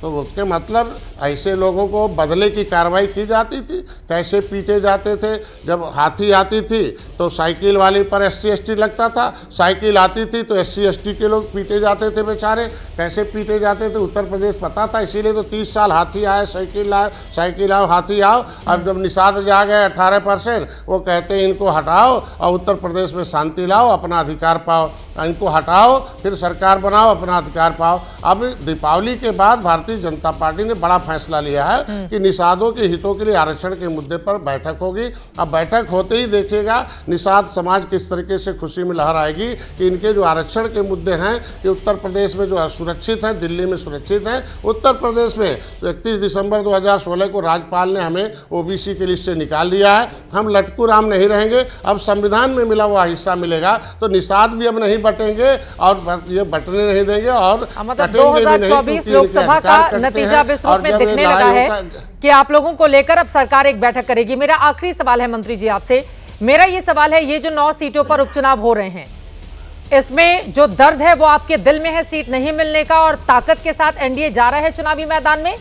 तो उसके मतलब ऐसे लोगों को बदले की कार्रवाई की जाती थी, कैसे पीटे जाते थे। जब हाथी आती थी तो साइकिल वाली पर SC ST लगता था, साइकिल आती थी तो SC ST के लोग पीटे जाते थे बेचारे, कैसे पीटे जाते थे उत्तर प्रदेश पता था। इसीलिए तो 30 साल हाथी आए, साइकिल आए, साइकिल आओ, हाथी आओ। अब जब निषाद जा गए 18%, वो कहते हैं इनको हटाओ और उत्तर प्रदेश में शांति लाओ, अपना अधिकार पाओ। इनको हटाओ, फिर सरकार बनाओ, अपना अधिकार पाओ। अब दीपावली के बाद भारतीय जनता पार्टी ने बड़ा फैसला लिया है कि निषादों के हितों के लिए आरक्षण के मुद्दे पर बैठक होगी। अब बैठक होते ही देखिएगा निषाद समाज किस तरीके से खुशी में लहर आएगी कि इनके जो आरक्षण के मुद्दे हैं कि उत्तर प्रदेश में जो असुरक्षित है, दिल्ली में सुरक्षित है। उत्तर प्रदेश में 31 दिसंबर 2016 को राज्यपाल ने हमें OBC के लिस्ट से निकाल दिया है। हम लटकू राम नहीं रहेंगे, अब संविधान में मिला हुआ हिस्सा मिलेगा। तो निषाद भी अब नहीं बटेंगे और ये बटने नहीं देंगे और मतलब 2024 लोकसभा का नतीजा भी इस रूप में दिखने लगा है कि आप लोगों को लेकर अब सरकार एक बैठक करेगी। मेरा आखिरी सवाल है मंत्री जी आपसे, मेरा ये सवाल है, ये जो 9 सीटों पर उपचुनाव हो रहे हैं, इसमें जो दर्द है वो आपके दिल में है सीट नहीं मिलने का, और ताकत के साथ NDA जा रहा है चुनावी मैदान में,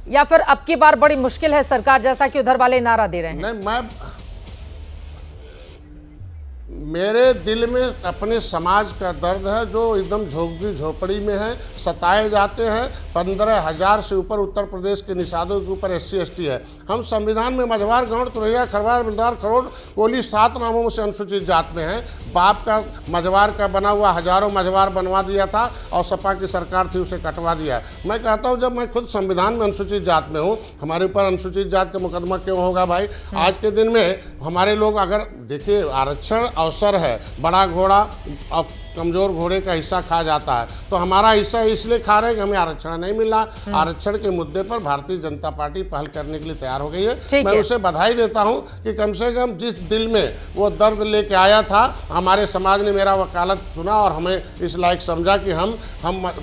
या फिर अब की बार बड़ी मुश्किल है सरकार, जैसा कि उधर वाले नारा दे रहे हैं? नहीं, मेरे दिल में अपने समाज का दर्द है जो एकदम झोपड़ी झोपड़ी में है, सताए जाते हैं। 15,000 से ऊपर उत्तर प्रदेश के निषादों के ऊपर SC ST है। हम संविधान में मझवार, गौड़, तुरैया, खरवार, बिलदार, खरोड़, कोली 7 नामों से अनुसूचित जात में हैं। बाप का मझवार का बना हुआ हजारों मझवार बनवा दिया था और सपा की सरकार थी उसे कटवा दिया। मैं कहता हूं, जब मैं खुद संविधान में अनुसूचित जात में हूं, हमारे ऊपर अनुसूचित जात का मुकदमा क्यों होगा भाई? आज के दिन में हमारे लोग, अगर देखिए आरक्षण अवसर है, बड़ा घोड़ा और कमजोर घोड़े का हिस्सा खा जाता है, तो हमारा हिस्सा इसलिए खा रहे हैं कि हमें आरक्षण नहीं मिला। आरक्षण के मुद्दे पर भारतीय जनता पार्टी पहल करने के लिए तैयार हो गई है। मैं उसे बधाई देता हूं कि कम से कम जिस दिल में वो दर्द लेके आया था, हमारे समाज ने मेरा वकालत सुना और हमें इस लायक समझा कि हम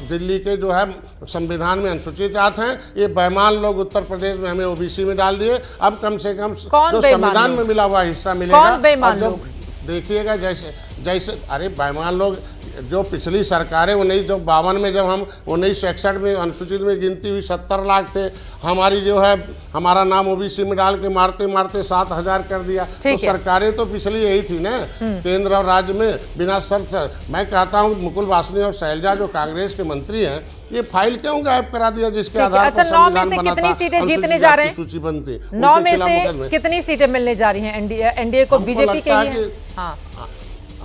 दिल्ली के जो है संविधान में अनुसूचित जात हैं, ये बेईमान लोग उत्तर प्रदेश में हमें OBC में डाल दिए। अब कम से कम जो संविधान में मिला हुआ हिस्सा मिलेगा। जब देखिएगा जैसे अरे बेईमान लोग, जो पिछली सरकारें 1952 में, जब हम 1961 में अनुसूचित में गिनती हुई 70 लाख थे, हमारी जो है हमारा नाम OBC में डाल के मारते मारते 7,000 कर दिया। तो सरकारें तो पिछली यही थी ना, केंद्र और राज्य में बिना शर्त। मैं कहता हूँ मुकुल वासनी और शैलजा जो कांग्रेस के मंत्री हैं, ये फाइल क्यों गायब करा दिया जिसके आधार पर संविधान बना था? कितनी सीटें जीतने जा रहे हैं? सूची बनती 9 में से कितनी सीटें मिलने जा रही हैं NDA को? बीजेपी के ही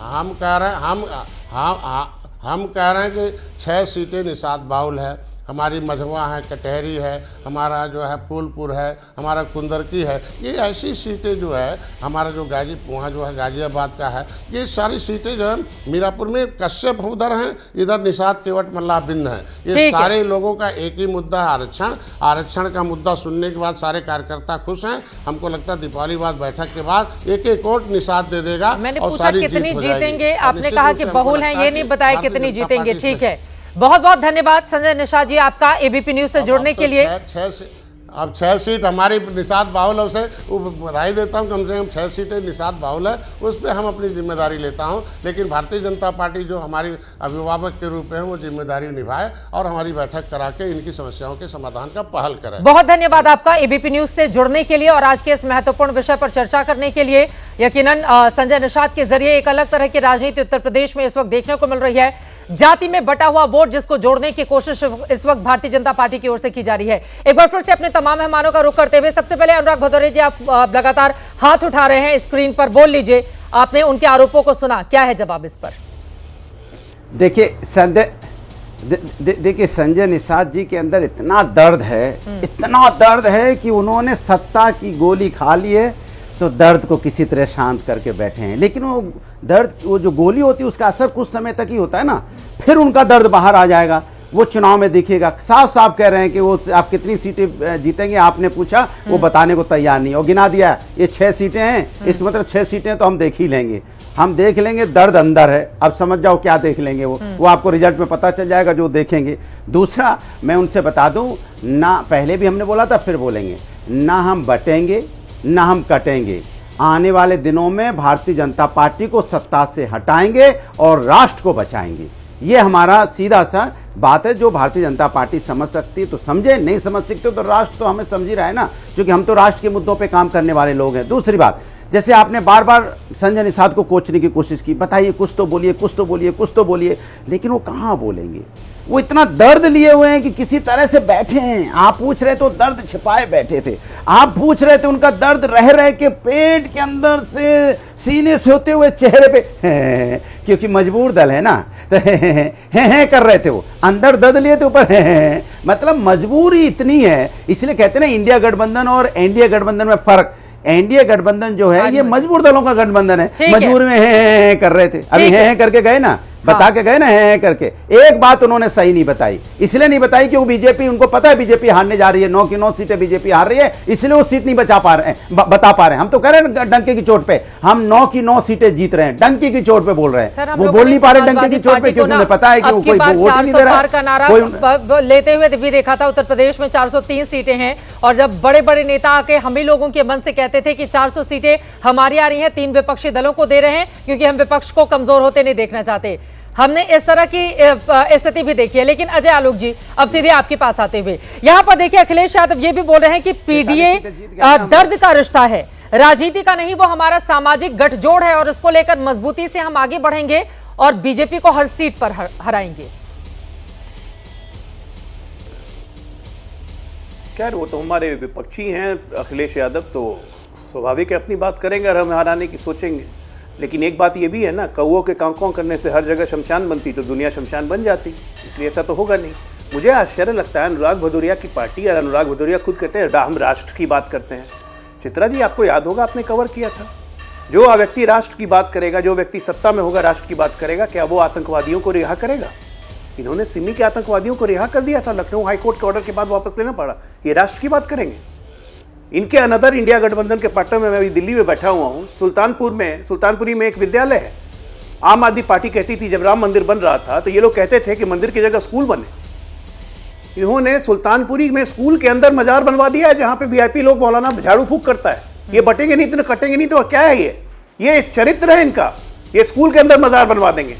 हम कह रहे हैं, हम कह रहे हैं कि 6 सीटें निषाद बाउल है, हमारी मझवा है, कटहरी है, हमारा जो है फूलपुर है, हमारा कुंदरकी है। ये ऐसी सीटें जो है, हमारा जो वहाँ जो है गाजियाबाद का है, ये सारी सीटें जो है, मीरापुर में कश्यप उधर हैं, इधर निषाद केवट मल्लाह बिंद है। ये सारे लोगों का एक ही मुद्दा है, आरक्षण। आरक्षण का मुद्दा सुनने के बाद सारे कार्यकर्ता खुश हैं। हमको लगता है दीपावली बाद बैठक के बाद एक वोट निषाद दे देगा। मैंने पूछा कितनी जीतेंगे, आपने कहा कि बहुल हैं, ये नहीं बताया कितनी जीतेंगे। ठीक है, बहुत बहुत धन्यवाद संजय निषाद जी आपका ABP न्यूज से जुड़ने के लिए। अब 6 सीट हमारी निषाद बाहुल से बधाई देता हूं, कम से कम 6 सीटें निषाद बाहुल है, उस पर हम अपनी जिम्मेदारी लेता हूं। लेकिन भारतीय जनता पार्टी जो हमारी अभिभावक के रूप में है, वो जिम्मेदारी निभाए और हमारी बैठक करा के इनकी समस्याओं के समाधान का पहल करे। बहुत धन्यवाद आपका ABP न्यूज से जुड़ने के लिए और आज के इस महत्वपूर्ण विषय पर चर्चा करने के लिए। यकीनन संजय निषाद के जरिए एक अलग तरह की राजनीति उत्तर प्रदेश में इस वक्त देखने को मिल रही है। जाति में बटा हुआ वोट जिसको जोड़ने की कोशिश इस वक्त भारतीय जनता पार्टी की ओर से की जा रही है। एक बार फिर से अपने तमाम मेहमानों का रुख करते हुए सबसे पहले अनुराग भदौरिया जी, आप लगातार हाथ उठा रहे हैं स्क्रीन पर, बोल लीजिए, आपने उनके आरोपों को सुना, क्या है जवाब इस पर? देखिए संजय निषाद जी के अंदर इतना दर्द है कि उन्होंने सत्ता की गोली खा ली है, तो दर्द को किसी तरह शांत करके बैठे हैं। लेकिन वो जो गोली होती है उसका असर कुछ समय तक ही होता है ना, फिर उनका दर्द बाहर आ जाएगा। वो चुनाव में दिखेगा। साफ साफ कह रहे हैं कि वो आप कितनी सीटें जीतेंगे, आपने पूछा, वो बताने को तैयार नहीं, और गिना दिया ये 6 सीटें हैं, इसका मतलब 6 सीटें तो हम देख ही लेंगे। हम देख लेंगे, दर्द अंदर है, अब समझ जाओ क्या देख लेंगे वो आपको रिजल्ट में पता चल जाएगा जो देखेंगे। दूसरा, मैं उनसे बता दूं ना, पहले भी हमने बोला था, फिर बोलेंगे, ना हम बटेंगे ना हम कटेंगे। आने वाले दिनों में भारतीय जनता पार्टी को सत्ता से हटाएंगे और राष्ट्र को बचाएंगे। ये हमारा सीधा सा बात है। जो भारतीय जनता पार्टी समझ सकती है तो समझे, नहीं समझ सकते तो राष्ट्र तो हमें समझ ही रहा है ना, क्योंकि हम तो राष्ट्र के मुद्दों पे काम करने वाले लोग हैं। दूसरी बात, जैसे आपने बार बार संजय निषाद को कोचने की कोशिश की, बताइए कुछ तो बोलिए, कुछ तो बोलिए, कुछ तो बोलिए, लेकिन वो कहाँ बोलेंगे? वो इतना दर्द लिए हुए हैं कि किसी तरह से बैठे हैं। आप पूछ रहे तो दर्द छिपाए बैठे थे, आप पूछ रहे थे उनका दर्द रह रहे के पेट के अंदर से, सीने से होते हुए चेहरे पे, क्योंकि मजबूर दल है ना, तो है कर रहे थे, वो अंदर दर्द लिए थे, ऊपर मतलब मजबूरी इतनी है। इसलिए कहते हैं ना, इंडिया गठबंधन और एनडीए गठबंधन में फर्क। एनडीए गठबंधन जो है ये मजबूर दलों का गठबंधन है, मजबूर में है कर रहे थे, अभी है करके गए ना, बता के गए ना, है करके। एक बात उन्होंने सही नहीं बताई, इसलिए नहीं बताई कि वो बीजेपी, उनको पता है बीजेपी हारने जा रही है, 9 की 9 सीटें बीजेपी हार रही है, इसलिए वो सीट नहीं बता पा रहे हैं। हम तो कह रहे हैं डंके की चोट पे, हम 9 की 9 सीटें जीत रहे हैं, डंके की चोट पे बोल रहे हैं। वो बोल नहीं पा रहे डंके की चोट पे, क्योंकि उन्हें पता है कि वो कोई वोट नहीं दे रहा है। लेते हुए भी देखा था, उत्तर प्रदेश में 403 सीटें हैं, और जब बड़े बड़े नेता आके हम ही लोगों के मन से कहते थे कि 400 सीटें हमारी आ रही हैं, 3 विपक्षी दलों को दे रहे हैं, क्योंकि हम विपक्ष को कमजोर होते नहीं देखना चाहते। हमने इस तरह की स्थिति भी देखी है। लेकिन अजय आलोक जी, अब सीधे आपके पास आते हुए, यहां पर देखिए अखिलेश यादव ये भी बोल रहे हैं कि पीडीए दर्द का रिश्ता है, राजनीति का नहीं, वो हमारा सामाजिक गठजोड़ है, और उसको लेकर मजबूती से हम आगे बढ़ेंगे और बीजेपी को हर सीट पर हराएंगे। खैर, वो तो हमारे विपक्षी हैं अखिलेश यादव, तो स्वाभाविक है अपनी बात करेंगे और हम हराने की सोचेंगे। लेकिन एक बात ये भी है ना, कौओं के कांकों करने से हर जगह शमशान बनती तो दुनिया शमशान बन जाती, इसलिए ऐसा तो होगा नहीं। मुझे आश्चर्य लगता है अनुराग भदौरिया की पार्टी, और अनुराग भदौरिया खुद कहते हैं हम राष्ट्र की बात करते हैं। चित्रा जी, आपको याद होगा आपने कवर किया था, जो व्यक्ति राष्ट्र की बात करेगा, जो व्यक्ति सत्ता में होगा राष्ट्र की बात करेगा, क्या वो आतंकवादियों को रिहा करेगा? इन्होंने सिमी के आतंकवादियों को रिहा कर दिया था, लखनऊ हाईकोर्ट के ऑर्डर के बाद वापस लेना पड़ा। ये राष्ट्र की बात करेंगे? इनके अनदर इंडिया गठबंधन के पार्टनर में मैं अभी दिल्ली में बैठा हुआ हूँ, सुल्तानपुरी में एक विद्यालय है। आम आदमी पार्टी कहती थी जब राम मंदिर बन रहा था तो ये लोग कहते थे कि मंदिर की जगह स्कूल बने। इन्होंने सुल्तानपुरी में स्कूल के अंदर मजार बनवा दिया है, जहां पे वीआईपी लोग मौलाना झाड़ू फूक करता है। ये बटेंगे नहीं तो कटेंगे नहीं, तो क्या है ये चरित्र है इनका, ये स्कूल के अंदर मजार बनवा देंगे।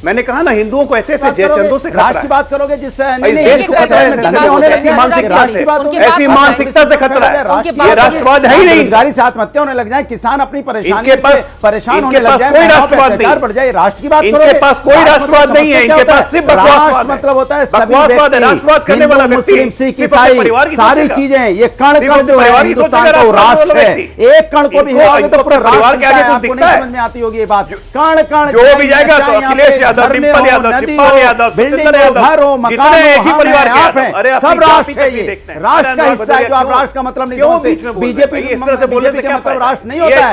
मैंने कहा ना, हिंदुओं को ऐसे ऐसे जयचंदों से खतरा है, की बात करोगे जिससे देश को खतरा है, ऐसी मानसिकता से खतरा है। ये राष्ट्रवाद है ही नहीं, गाड़ी से आत्महत्या होने लग जाए, किसान अपनी परेशानी परेशान होने लग जाए, कोई राष्ट्रवाद नहीं बढ़ जाए। राष्ट्र की बात करोगे, इनके पास कोई राष्ट्रवाद नहीं है, इनके पास सिर्फ बकवासवाद मतलब होता है, बकवासवाद है। राष्ट्रवाद करने वाला व्यक्ति सिख ईसाई सारी चीजें, ये कण कण जो है हिंदुस्तान का राष्ट्र है, एक कण को भी हिलाओगे तो पूरा परिवार के आगे कुछ दिखता है, समझ में आती होगी ये बात। कण कण जो भी जाएगा तो अखिलेश यादव, डिंपल यादव, शिवपाल यादव, सत्येंद्र यादव, जितने एक ही परिवार के हैं, अरे सब राष्ट्र है ये, राष्ट्र का हिस्सा है। जो आप राष्ट्र का मतलब नहीं समझते, बीजेपी इस तरह से बोलने से क्या मतलब राष्ट्र नहीं होता है।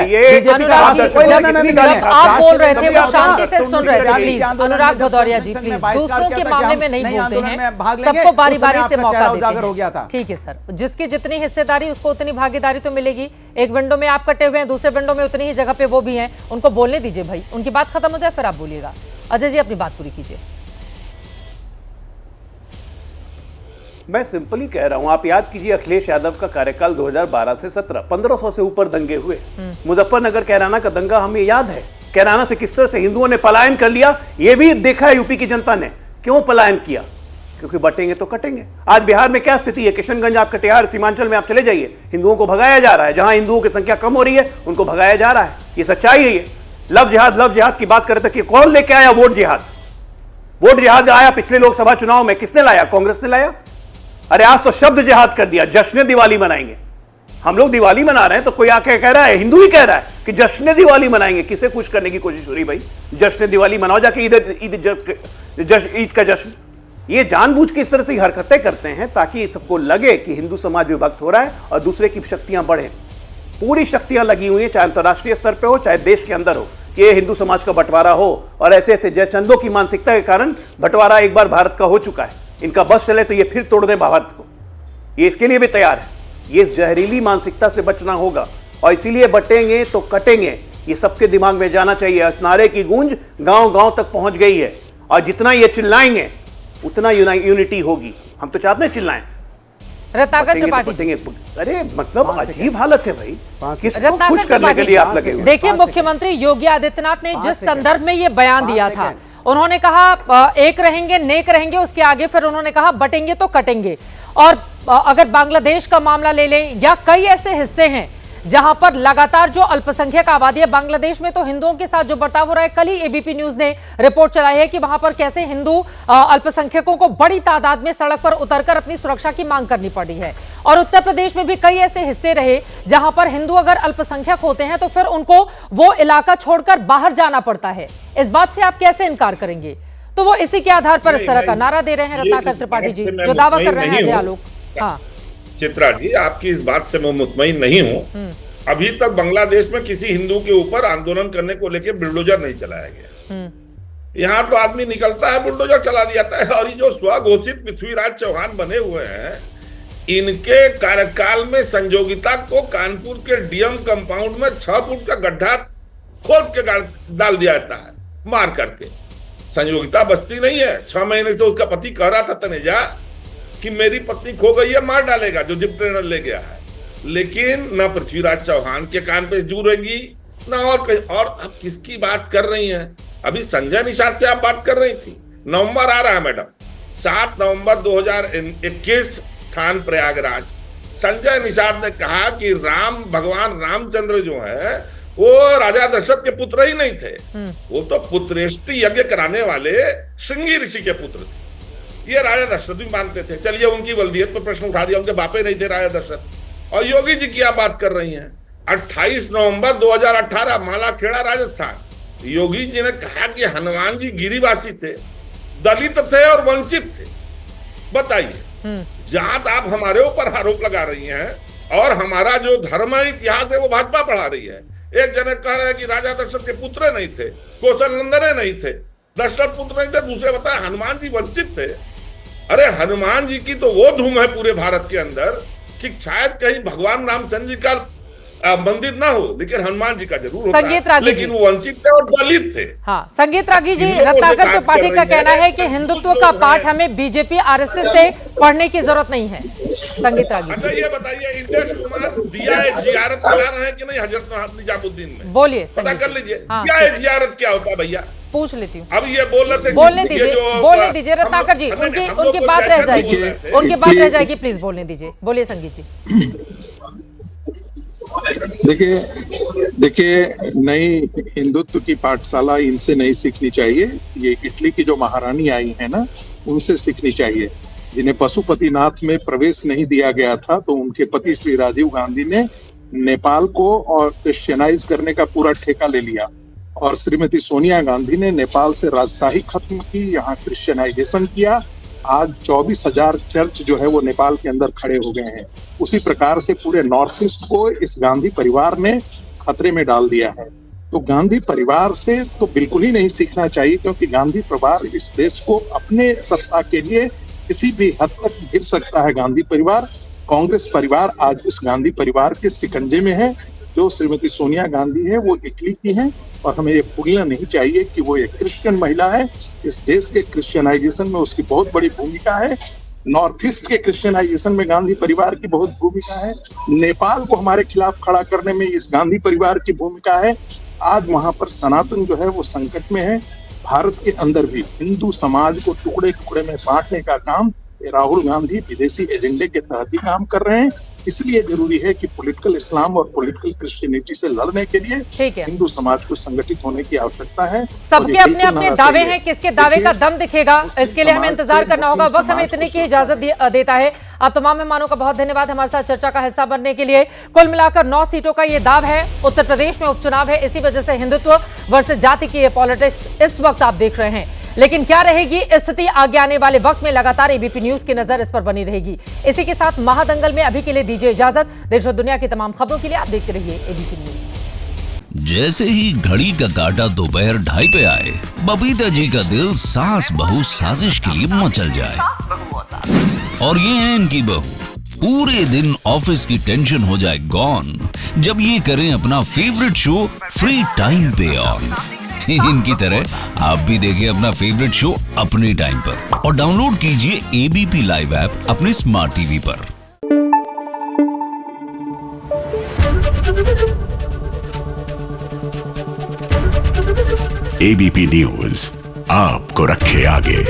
आप बोल रहे थे, वो शांति से सुन रहे थे। प्लीज अनुराग भदौरिया जी, प्लीज दूसरों के मामले में नहीं बोलते हैं, सबको बारी बारी से मौका देते हैं। ठीक है सर, जिसकी जितनी हिस्सेदारी उसको उतनी भागीदारी तो मिलेगी। एक विंडो में आप कटे हुए हैं, दूसरे विंडो में उतनी ही जगह पे वो भी हैं, उनको बोलने दीजिए भाई, उनकी बात खत्म हो जाए फिर आप बोलिएगा। अजय जी, अपनी बात पूरी कीजिए। मैं सिंपली कह रहा हूं, आप याद कीजिए अखिलेश यादव का कार्यकाल 2012 से 17, 1500 से ऊपर दंगे हुए। मुजफ्फरनगर कैराना का दंगा हमें याद है, कैराना से किस तरह से हिंदुओं ने पलायन कर लिया, यह भी देखा है यूपी की जनता ने। क्यों पलायन किया? क्योंकि बटेंगे तो कटेंगे। आज बिहार में क्या स्थिति है? किशनगंज, आप कटिहार, सीमांचल में आप चले जाइए, हिंदुओं को भगाया जा रहा है। जहां हिंदुओं की संख्या कम हो रही है उनको भगाया जा रहा है। ये सच्चाई है। ये लव जिहाद की बात कर रहे थे कि कौन लेके आया वोट जिहाद? वोट जिहाद आया पिछले लोकसभा चुनाव में, किसने लाया? कांग्रेस ने लाया। अरे आज तो शब्द जिहाद कर दिया, जश्न दिवाली मनाएंगे। हम लोग दिवाली मना रहे हैं तो कोई आके कह रहा है, हिंदू ही कह रहा है कि जश्न दिवाली मनाएंगे। किसे खुश करने की कोशिश हो रही भाई? जश्न दिवाली मनाओ जाके, ईद का जश्न। ये जानबूझ के इस तरह से हरकतें करते हैं ताकि सबको लगे कि हिंदू समाज विभक्त हो रहा है और दूसरे की शक्तियां बढ़े। पूरी शक्तियां लगी हुई हैं, चाहे अंतर्राष्ट्रीय स्तर पे हो चाहे देश के अंदर हो, कि ये हिंदू समाज का बंटवारा हो। और ऐसे ऐसे जयचंदों की मानसिकता के कारण बंटवारा एक बार भारत का हो चुका है। इनका बस चले तो ये फिर तोड़ दे भारत को, ये इसके लिए भी तैयार है। ये इस जहरीली मानसिकता से बचना होगा और इसीलिए बटेंगे तो कटेंगे, ये सबके दिमाग में जाना चाहिए। इस नारे की गूंज गांव गांव तक पहुंच गई है और जितना ये चिल्लाएंगे उतना यूनिटी होगी। हम तो चाहते हैं चिल्लाएं। रत्नाकर त्रिपाठी, अरे मतलब अजीब हालत है भाई, किसको खुश करने के लिए आप लगे हुए? देखिए, मुख्यमंत्री योगी आदित्यनाथ ने जिस संदर्भ में ये बयान दिया था, उन्होंने कहा एक रहेंगे नेक रहेंगे, उसके आगे फिर उन्होंने कहा बटेंगे तो कटेंगे। और अगर बांग्लादेश का मामला ले लें या कई ऐसे हिस्से हैं जहां पर लगातार जो अल्पसंख्यक आबादी है, बांग्लादेश में तो हिंदुओं के साथ जो बर्ताव हो रहा है, कल ही एबीपी न्यूज ने रिपोर्ट चलाई है कि वहां पर कैसे हिंदू अल्पसंख्यकों को बड़ी तादाद में सड़क पर उतरकर अपनी सुरक्षा की मांग करनी पड़ी है। और उत्तर प्रदेश में भी कई ऐसे हिस्से रहे जहां पर हिंदू अगर अल्पसंख्यक होते हैं तो फिर उनको वो इलाका छोड़कर बाहर जाना पड़ता है। इस बात से आप कैसे इनकार करेंगे? तो वो इसी के आधार पर इस तरह का नारा दे रहे हैं रत्नाकर त्रिपाठी जी, जो दावा कर रहे हैं आलोक। हाँ चित्रा जी, आपकी इस बात से मैं मुतमईन नहीं हूँ। अभी तक बांग्लादेश में किसी हिंदू के ऊपर आंदोलन करने को लेकर बुलडोजर नहीं चलाया गया। यहाँ तो आदमी निकलता है, बुलडोजर चला दिया जाता है। और ये जो स्वघोषित पृथ्वीराज चौहान बने हुए हैं, इनके कार्यकाल में संजोगिता को कानपुर के डीएम कंपाउंड में 6 फुट का गड्ढा खोद के डाल दिया जाता है मार करके। संजोगिता बचती नहीं है। 6 महीने से उसका पति कह रहा था तनेजा कि मेरी पत्नी खो गई है, मार डालेगा, जो जिप ट्रेनर ले गया है। लेकिन न पृथ्वीराज चौहान के कान पे जुड़ेगी न और कहीं। और आप किसकी बात कर रही हैं? अभी संजय निषाद से आप बात कर रही थी। नवंबर आ रहा है मैडम, 7 नवंबर 2021, स्थान प्रयागराज। संजय निषाद ने कहा कि भगवान रामचंद्र जो है वो राजा दशरथ के पुत्र ही नहीं थे, वो तो पुत्रेष्टि यज्ञ कराने वाले श्रृंगी ऋषि के पुत्र थे। ये राजा दशरथ भी मानते थे। चलिए उनकी वल्दियत पर प्रश्न उठा दिया, उनके बापे नहीं थे राजा दशरथ। और योगी जी की आप बात कर रही हैं। 28 नवंबर 2018 मालाखेड़ा राजस्थान, योगी जी ने कहा कि हनुमान जी गिरिवासी थे, दलित थे और वंचित थे। बताइए, जात आप हमारे ऊपर आरोप लगा रही हैं और हमारा जो धर्म इतिहास है वो भाजपा पढ़ा रही है। एक जने कह रहे हैं कि राजा दशरथ के पुत्र नहीं थे, कौशल नंदन नहीं थे, दशरथ पुत्र नहीं थे, दूसरे बताए हनुमान जी वंचित थे। अरे हनुमान जी की तो वो धूम है पूरे भारत के अंदर कि शायद कहीं भगवान रामचंद्र जी का मंदिर ना हो, लेकिन हनुमान जी का जरूर होता है, लेकिन वो वंचित थे और दलित थे। हाँ, संगीत रागी जी, रत्नाकर त्रिपाठी का कहना है कि हिंदुत्व का पाठ हमें बीजेपी आरएसएस से पढ़ने की जरूरत नहीं है। संगीत रागी, अच्छा ये बताइए, इंद्रेश कुमार दिया जियारत करा रहे हैं कि नहीं हजरत निजामुद्दीन में? बोलिए, पता कर लीजिए। दिया जियारत क्या होता है भैया, पूछ लेती हूँ। अब ये बोल रहे थे, बोलने दीजिए रत्नाकर जी, उनकी बात रह जाएगी, उनकी बात रह जाएगी, प्लीज बोलने दीजिए। बोलिए संगीत जी। देखिए नई हिंदुत्व की पाठशाला इनसे नहीं सीखनी चाहिए। ये इटली की जो महारानी आई है ना, उनसे सीखनी चाहिए, जिन्हें पशुपतिनाथ में प्रवेश नहीं दिया गया था। तो उनके पति श्री राजीव गांधी ने नेपाल को और क्रिश्चियनाइज करने का पूरा ठेका ले लिया और श्रीमती सोनिया गांधी ने नेपाल से राजशाही खत्म की, यहाँ क्रिश्चियनाइजेशन किया। आज 24,000 चर्च जो है वो नेपाल के अंदर खड़े हो गए हैं। उसी प्रकार से पूरे नॉर्थ ईस्ट को इस गांधी परिवार ने खतरे में डाल दिया है। तो गांधी परिवार से तो बिल्कुल ही नहीं सीखना चाहिए, क्योंकि गांधी परिवार इस देश को अपने सत्ता के लिए किसी भी हद तक गिर सकता है। गांधी परिवार, कांग्रेस परिवार आज उस गांधी परिवार के शिकंजे में है। जो श्रीमती सोनिया गांधी है वो इटली की है और हमें ये भूलना नहीं चाहिए कि वो एक क्रिश्चियन महिला है। इस देश के क्रिश्चियनाइजेशन में उसकी बहुत बड़ी भूमिका है। नॉर्थ ईस्ट के क्रिश्चियनाइजेशन में गांधी परिवार की बहुत भूमिका है। नेपाल को हमारे खिलाफ खड़ा करने में इस गांधी परिवार की भूमिका है। आज वहां पर सनातन जो है वो संकट में है। भारत के अंदर भी हिंदू समाज को टुकड़े टुकड़े में बांटने का काम राहुल गांधी विदेशी एजेंडे के तहत ही काम कर रहे हैं। इसलिए जरूरी है कि पॉलिटिकल इस्लाम और पॉलिटिकल क्रिश्चियनिटी से लड़ने के लिए हिंदू समाज को संगठित होने की आवश्यकता है। सबके अपने अपने दावे हैं, किसके दावे का दम दिखेगा इसके लिए हमें इंतजार करना होगा। वक्त हमें इतने की इजाजत देता है। आप तमाम मेहमानों का बहुत धन्यवाद हमारे साथ चर्चा का हिस्सा बनने के लिए। कुल मिलाकर 9 सीटों का ये दाव है। उत्तर प्रदेश में उपचुनाव है, इसी वजह से हिंदुत्व वर्सेस जाति की ये पॉलिटिक्स इस वक्त आप देख रहे हैं। लेकिन क्या रहेगी स्थिति आगे आने वाले वक्त में, लगातार एबीपी न्यूज की नजर इस पर बनी रहेगी। इसी के साथ महादंगल में अभी के लिए दीजिए इजाजत। देश और दुनिया की तमाम खबरों के लिए आप देखते रहिए एबीपी न्यूज। जैसे ही घड़ी का काटा दोपहर 2:30 पे आए, बबीता जी का दिल सास बहू साजिश के लिए मचल जाए। और ये है इनकी बहू। पूरे दिन ऑफिस की टेंशन हो जाए गॉन जब ये करें अपना फेवरेट शो फ्री टाइम पे ऑन। इनकी तरह आप भी देखिए अपना फेवरेट शो अपने टाइम पर और डाउनलोड कीजिए एबीपी लाइव ऐप अपने स्मार्ट टीवी पर। एबीपी न्यूज आपको रखे आगे।